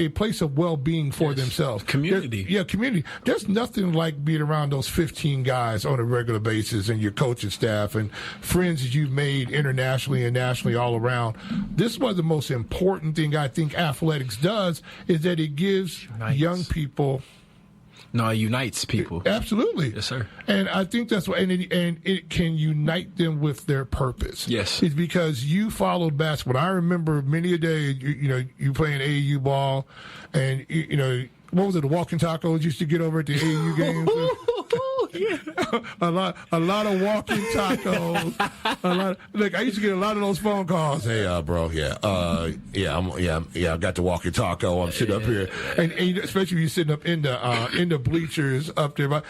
place of well-being for themselves. Community. Community. There's nothing like being around those 15 guys on a regular basis and your coaching staff and friends that you've made internationally and nationally all around. This was the most important thing I think athletics does, is that it gives young people. No, it unites people. Absolutely. Yes, sir. And I think that's what, and it can unite them with their purpose. Yes. It's because you followed basketball. I remember many a day, you playing AAU ball, and, what was it, the walking tacos used to get over at the AAU games? a lot of walking tacos. Look, I used to get a lot of those phone calls. Hey, bro, I got the walking taco. I'm sitting up here, and especially when you're sitting up in the bleachers up there. But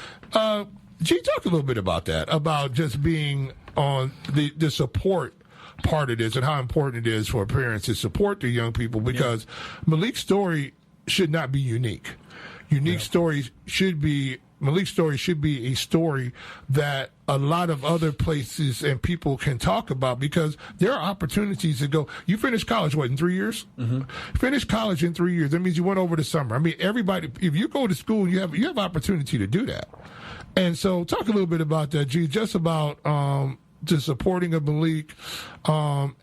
G, talk a little bit about that, about just being on the support part of this and how important it is for parents to support the young people, because Mileek's story should not be unique. Malik's story should be a story that a lot of other places and people can talk about, because there are opportunities to go. You finished college, in 3 years? Mm-hmm. Finish college in 3 years. That means you went over the summer. I mean, everybody, if you go to school, you have opportunity to do that. And so talk a little bit about that, G, just about the supporting of Mileek,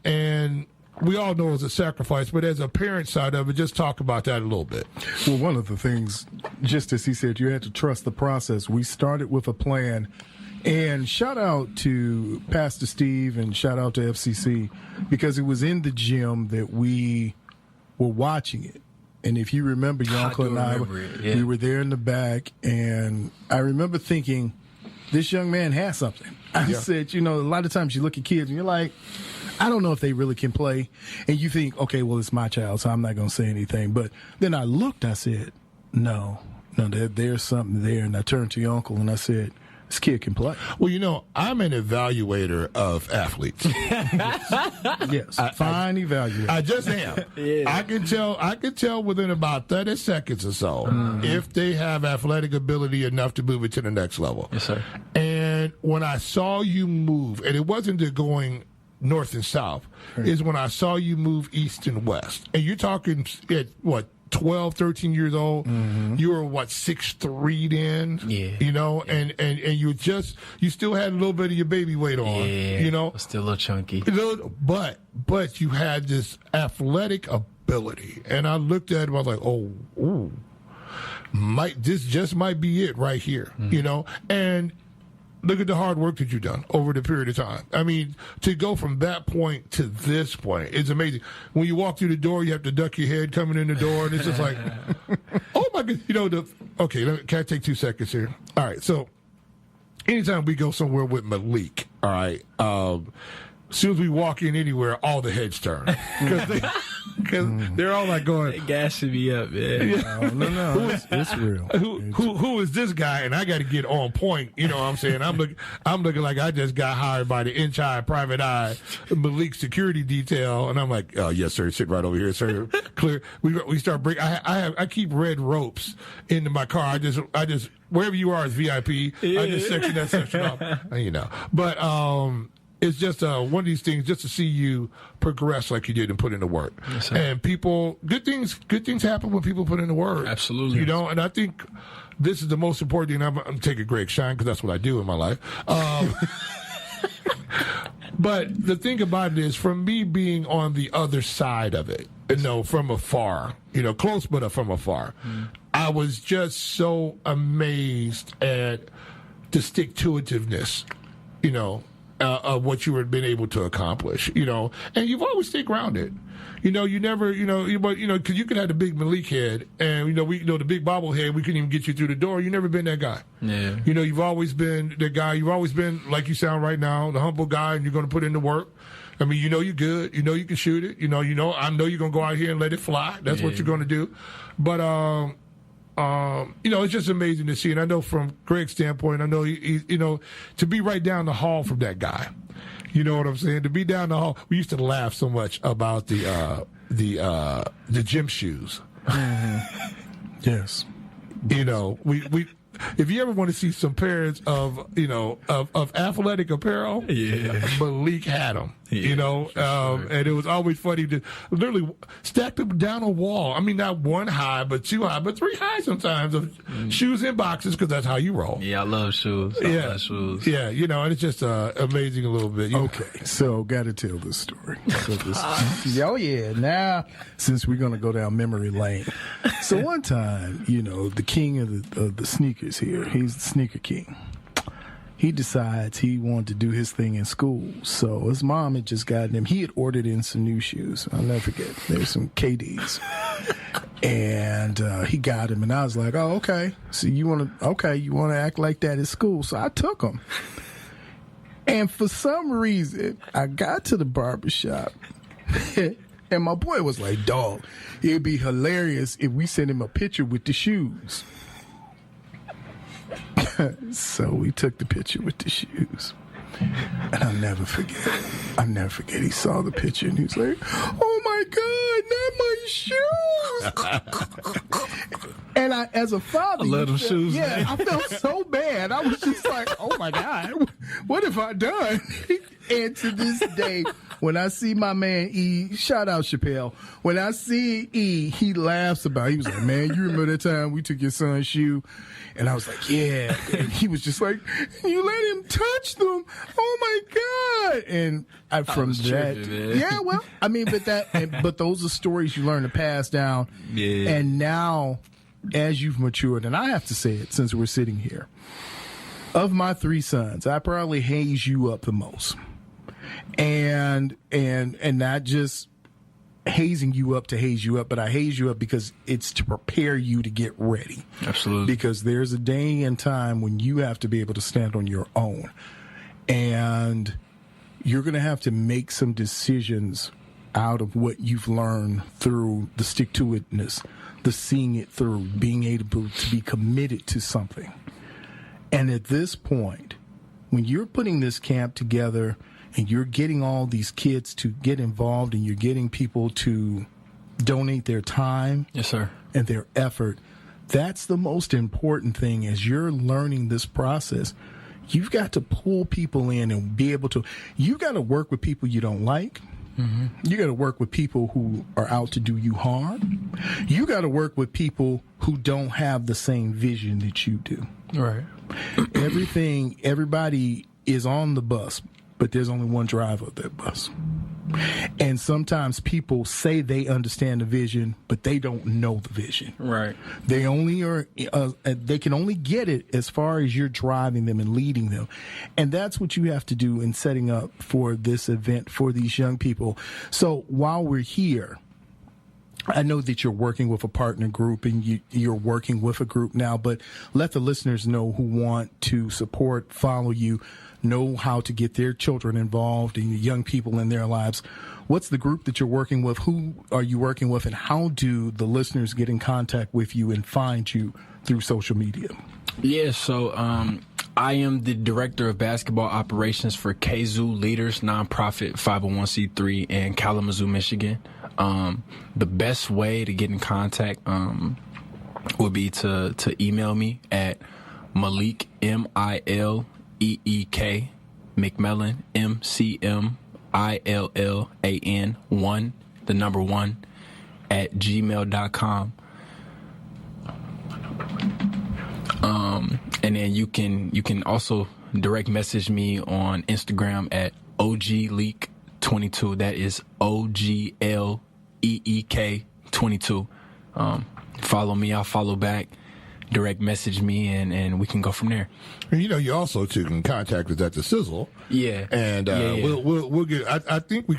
and we all know it's a sacrifice, but as a parent side of it, just talk about that a little bit. Well, one of the things, just as he said, you had to trust the process. We started with a plan, and shout out to Pastor Steve and shout out to FCC, because it was in the gym that we were watching it. And if you remember, your uncle and I, we were there in the back, and I remember thinking, this young man has something. I said, a lot of times you look at kids and you're like, I don't know if they really can play. And you think, okay, well, it's my child, so I'm not going to say anything. But then I looked, I said, no, there's something there. And I turned to your uncle and I said, this kid can play. Well, I'm an evaluator of athletes. Yes, fine evaluator. I just am. I can tell within about 30 seconds or so if they have athletic ability enough to move it to the next level. Yes, sir. And when I saw you move, and it wasn't the going north and south, is when I saw you move east and west. And you're talking at 12, 13 years old, you were 6'3" then, and you still had a little bit of your baby weight on, still a little chunky, but you had this athletic ability, and I looked at him, I was like, this just might be it right here, and look at the hard work that you've done over the period of time. I mean, to go from that point to this point is amazing. When you walk through the door, you have to duck your head coming in the door, and it's just like, oh my God, can I take 2 seconds here? All right, so anytime we go somewhere with Mileek, all right, as soon as we walk in anywhere, all the heads turn. Because they're all like going, they gassing me up, man. No, it's real. Who is this guy? And I got to get on point. You know what I'm saying? I'm looking like I just got hired by the Inch-Eye Private Eye Mileek security detail, and I'm like, oh yes, sir, sit right over here, sir. Clear. We start breaking. I keep red ropes into my car. I just wherever you are is VIP. I just section that section off. But it's just one of these things, just to see you progress like you did and put in the work. Yes, and good things happen when people put in the work. Absolutely. And I think this is the most important thing. I'm taking Greg Shine because that's what I do in my life. But the thing about it is, from me being on the other side of it, from afar, close but from afar, I was just so amazed at the stick-to-itiveness, of what you had been able to accomplish, and you've always stayed grounded. You never, because you could have the big Mileek head, and the big bobblehead, we couldn't even get you through the door. You've never been that guy. Yeah. You've always been the guy. You've always been like you sound right now, the humble guy, and you're going to put in the work. I mean, you're good. You can shoot it. I know you're going to go out here and let it fly. That's what you're going to do. But it's just amazing to see. And I know from Greg's standpoint, I know, to be right down the hall from that guy. You know what I'm saying? To be down the hall. We used to laugh so much about the gym shoes. Yes. We if you ever want to see some pairs of athletic apparel, Mileek had them. you know, sure. and it was always funny to literally stack them down a wall. I mean, not one high, but two high, but three high sometimes of shoes in boxes because that's how you roll. Yeah, I love shoes. I love shoes. Yeah, you know, and it's just amazing a little bit. Okay, so got to tell this story. Oh yeah, now since we're gonna go down memory lane. So one time, you know, the king of the sneakers here, he's the sneaker king. He decides he wanted to do his thing in school. So his mom had just gotten him. He had ordered in some new shoes. I'll never forget. There's some KDs. And he got him. And I was like, oh, okay. So you want to act like that at school. So I took him. And for some reason, I got to the barbershop. And my boy was like, dog, it'd be hilarious if we sent him a picture with the shoes. So we took the picture with the shoes. And I'll never forget. He saw the picture and he was like, oh my God, not my shoes. And I, as a father, I love them shoes. Yeah, Man. I felt so bad. I was just like, oh my God, what have I done? And to this day, when I see my man E, shout out Chappelle, when I see E, he laughs about it. He was like, man, you remember that time we took your son's shoe? And I was like, yeah. And he was just like, you let him touch them? Oh my God. And from that, tripping, yeah, well, I mean, but those are stories you learn to pass down. Yeah. And now, as you've matured, and I have to say it since we're sitting here, of my three sons, I probably haze you up the most. And not just hazing you up to haze you up, but I haze you up because it's to prepare you to get ready. Absolutely. Because there's a day and time when you have to be able to stand on your own. And you're going to have to make some decisions out of what you've learned through the stick-to-itness, the seeing it through, being able to be committed to something. And at this point, when you're putting this camp together and you're getting all these kids to get involved and you're getting people to donate their time, Yes, sir, and their effort, that's the most important thing. As you're learning this process, you've got to pull people in and be able to, you got to work with people you don't like. Mm-hmm. You got to work with people who are out to do you harm. You got to work with people who don't have the same vision that you do. right. Everybody is on the bus, but there's only one driver of that bus. And sometimes people say they understand the vision, but they don't know the vision. Right. They only are, they can only get it as far as you're driving them and leading them. And that's what you have to do in setting up for this event for these young people. So while we're here, I know that you're working with a partner group and you're working with a group now, but let the listeners know who want to support, follow you, know how to get their children involved and young people in their lives. What's the group that you're working with? Who are you working with? And how do the listeners get in contact with you and find you through social media? Yeah, so I am the director of basketball operations for Kazoo Leaders, nonprofit 501c3 in Kalamazoo, Michigan. The best way to get in contact would be to email me at MILEEK, MILEEK, McMillan, MCMILLAN 1, the number 1, at gmail.com. And then you can also direct message me on Instagram at OGLeek22. That is OGLEEK 22. Follow me, I'll follow back. Direct message me, and we can go from there. And you also too can contact us at the SIZZLE. Yeah. And we'll get. I think we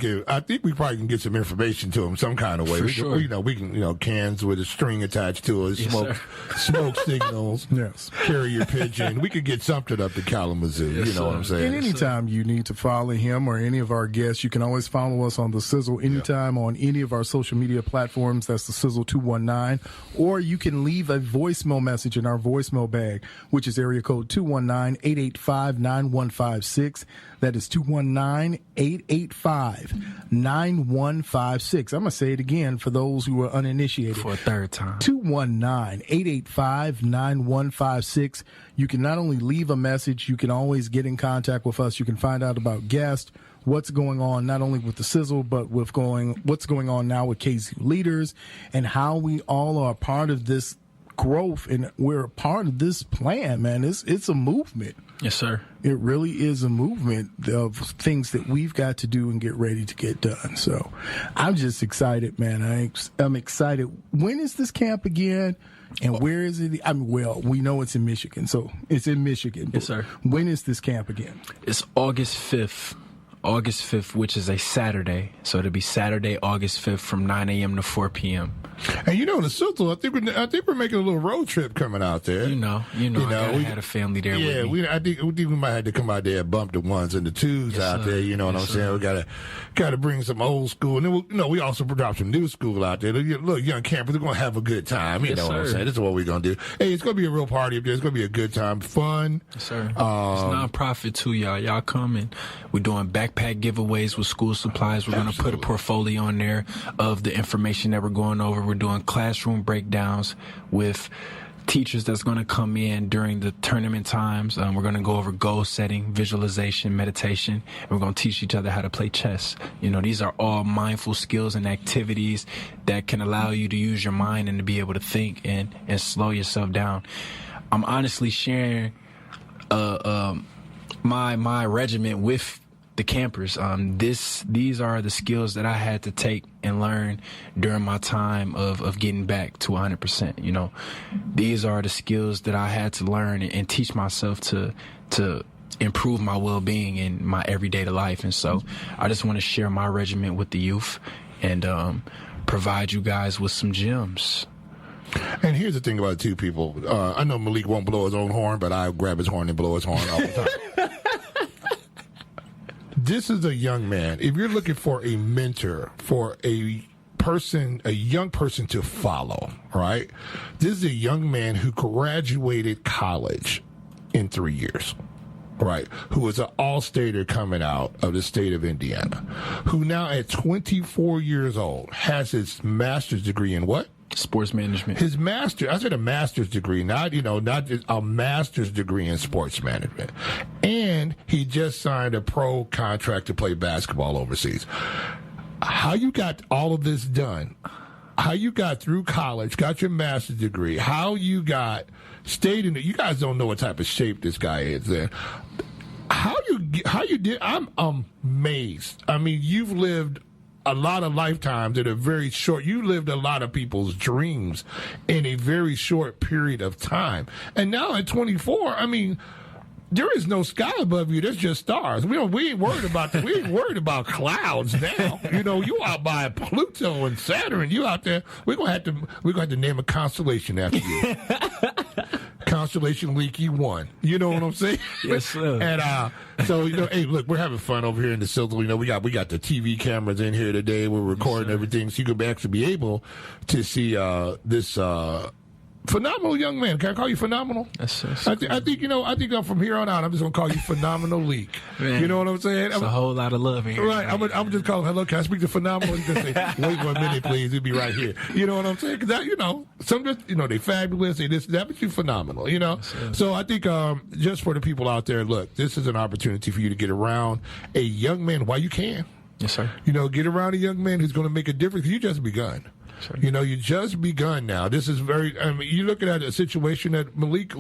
probably can get some information to them some kind of way. For We sure. can cans with a string attached to it, Yes, smoke signals, Yes. carrier pigeon. We could get something up to Kalamazoo. Yes, you know what I'm sir. saying? And anytime you need to follow him or any of our guests, you can always follow us on the SIZZLE anytime on any of our social media platforms. That's the SIZZLE 219. Or you can leave a voicemail message in our voicemail bag, which is area code 219-885-9156. That is 219-885-9156. I'm going to say it again for those who are uninitiated. For a third time. 219-885-9156. You can not only leave a message, you can always get in contact with us. You can find out about guests, what's going on, not only with the SIZZLE, but with what's going on now with KZU leaders, and how we all are part of this growth, and we're a part of this plan, man. It's a movement. Yes, sir. It really is a movement of things that we've got to do and get ready to get done. So I'm just excited, man. I'm excited. When is this camp again? And where is it? I mean, well, we know it's in Michigan, so it's in Michigan. Yes, sir. When is this camp again? It's August 5th. August 5th, which is a Saturday. So it'll be Saturday, August 5th from 9 a.m. to 4 p.m. And you know, the SIZZLE, I think we're making a little road trip coming out there. You know, we had a family there with me. I think we might have to come out there and bump the ones and the twos out there. You know what I'm saying? We gotta bring some old school, and then we also drop some new school out there. Look, young campers, they're gonna have a good time. You know what I'm saying? This is what we're gonna do. Hey, it's gonna be a real party up there. It's gonna be a good time, fun. Yes, sir. It's nonprofit too, y'all. Y'all come, and we're doing backpack giveaways with school supplies. We're gonna put a portfolio on there of the information that we're going over. We're doing classroom breakdowns with teachers that's going to come in during the tournament times. We're going to go over goal setting, visualization, meditation, and we're going to teach each other how to play chess. You know, these are all mindful skills and activities that can allow you to use your mind and to be able to think and slow yourself down. I'm honestly sharing my regiment with the campers. These are the skills that I had to take and learn during my time of getting back to 100%. You know, these are the skills that I had to learn and teach myself to improve my well-being in my everyday life. And so I just want to share my regiment with the youth and provide you guys with some gems. And here's the thing about two people. I know Malik won't blow his own horn, but I'll grab his horn and blow his horn all the time. This is a young man. If you're looking for a mentor, for a young person to follow, right? This is a young man who graduated college in 3 years, right? Who is an all-stater coming out of the state of Indiana, who now at 24 years old has his master's degree in what? Sports management. His I said a master's degree, not just a master's degree in sports management. And he just signed a pro contract to play basketball overseas. How you got all of this done, how you got through college, got your master's degree, how you stayed in it. You guys don't know what type of shape this guy is in. How you did, I'm amazed. I mean, you've lived a lot of lifetimes in a very short, you lived a lot of people's dreams in a very short period of time. And now at 24, I mean, there is no sky above you. There's just stars. We ain't worried about clouds now. You know, you out by Pluto and Saturn. You out there. We're gonna have to name a constellation after you. Constellation Leaky 1. You know what I'm saying? Yes, sir. And so, you know, hey, look, we're having fun over here in the SIZZLE. You know, we got the TV cameras in here today. We're recording everything, so you could actually be able to see this phenomenal young man. Can I call you phenomenal? That's I think from here on out, I'm just gonna call you Phenomenal Leak. You know what I'm saying? It's a whole lot of love here. Right. I'm just calling. Hello, can I speak to Phenomenal? You just say, wait 1 minute, please. It'll be right here. You know what I'm saying? Because some just they fabulous. They this that, but you phenomenal. You know. Yes, so I think just for the people out there, look, this is an opportunity for you to get around a young man while you can. Yes, sir. You know, get around a young man who's going to make a difference. You just begun. Sure. You know, you just begun now. This is you're looking at a situation that Malik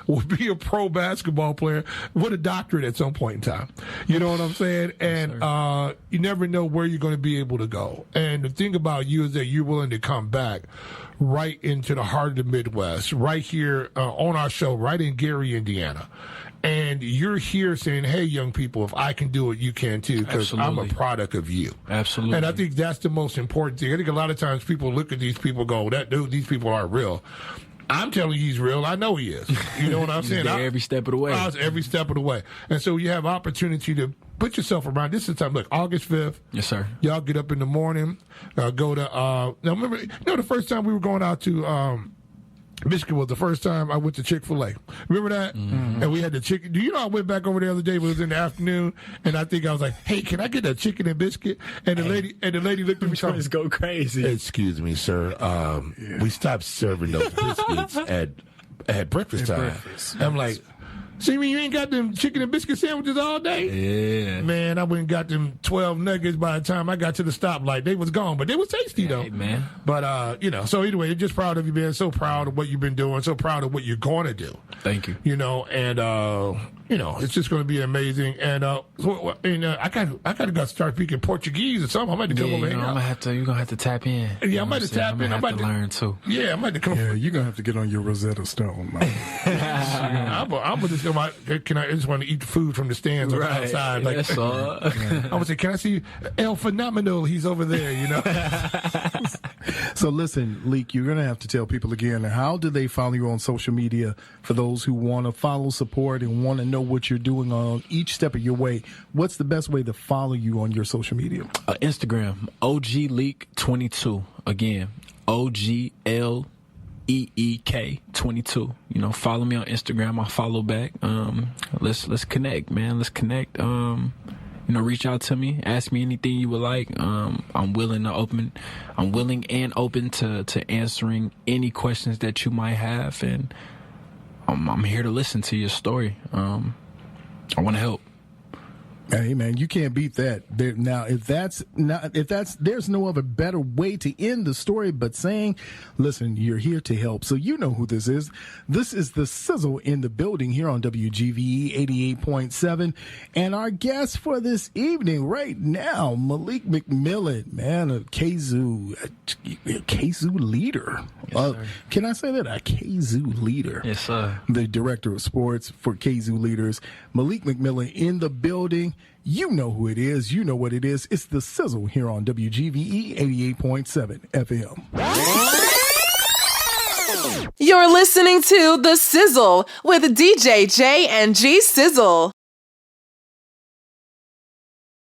will be a pro basketball player with a doctorate at some point in time. You know what I'm saying? And you never know where you're going to be able to go. And the thing about you is that you're willing to come back right into the heart of the Midwest, right here on our show, right in Gary, Indiana. And you're here saying, hey, young people, if I can do it, you can too, because I'm a product of you. Absolutely. And I think that's the most important thing. I think a lot of times people look at these people and go, these people aren't real. I'm telling you he's real. I know he is. You know what I'm saying? There every step of the way. Every step of the way. And so you have opportunity to put yourself around. This is time. Look, August 5th. Yes, sir. Y'all get up in the morning. Go to, now remember, the first time we were going out to, Michigan was the first time I went to Chick-fil-A. Remember that? Mm-hmm. And we had the chicken. Do you know I went back over the other day? It was in the afternoon, and I think I was like, "Hey, can I get a chicken and biscuit?" And the lady looked at me. Trying to go crazy. Excuse me, sir. We stopped serving those biscuits at breakfast time. I'm like, See me, you ain't got them chicken and biscuit sandwiches all day? Yeah. Man, I went and got them 12 nuggets by the time I got to the stoplight. They was gone, but they was tasty, though. Hey, man. But, so anyway, just proud of you, man. So proud of what you've been doing. So proud of what you're going to do. Thank you. And, it's just going to be amazing. And, I got to start speaking Portuguese or something. I'm going to come over here. You're going to have to tap in. Yeah, I'm about to tap in. I'm about to learn, too. Yeah, I'm about to come. Yeah, you're going to have to get on your Rosetta Stone, man. I'm just going to, I just want to eat the food from the stands on the outside. Like, that's all. I would say, can I see El Phenomenal? He's over there, So listen, Leek, you're going to have to tell people again, how do they follow you on social media for those who want to follow, support, and want to know what you're doing on each step of your way? What's the best way to follow you on your social media? Instagram, OGLeek22. Again, OGLEEK22. Follow me on Instagram. I'll follow back. Let's connect, man. Let's connect. Reach out to me. Ask me anything you would like. I'm willing and open to answering any questions that you might have, and I'm here to listen to your story. I want to help. Hey man, you can't beat that. Now, if there's no other better way to end the story but saying, listen, you're here to help. So you know who this is. This is the Sizzle in the building here on WGVE 88.7. And our guest for this evening right now, MILEEK MCMILLAN, man, a KZoo leader. Yes, can I say that? A KZoo leader. Yes, sir. The director of sports for KZoo Leaders, MILEEK MCMILLAN in the building. You know who it is. You know what it is. It's the Sizzle here on WGVE 88.7 FM. You're listening to The Sizzle with DJ J and G Sizzle.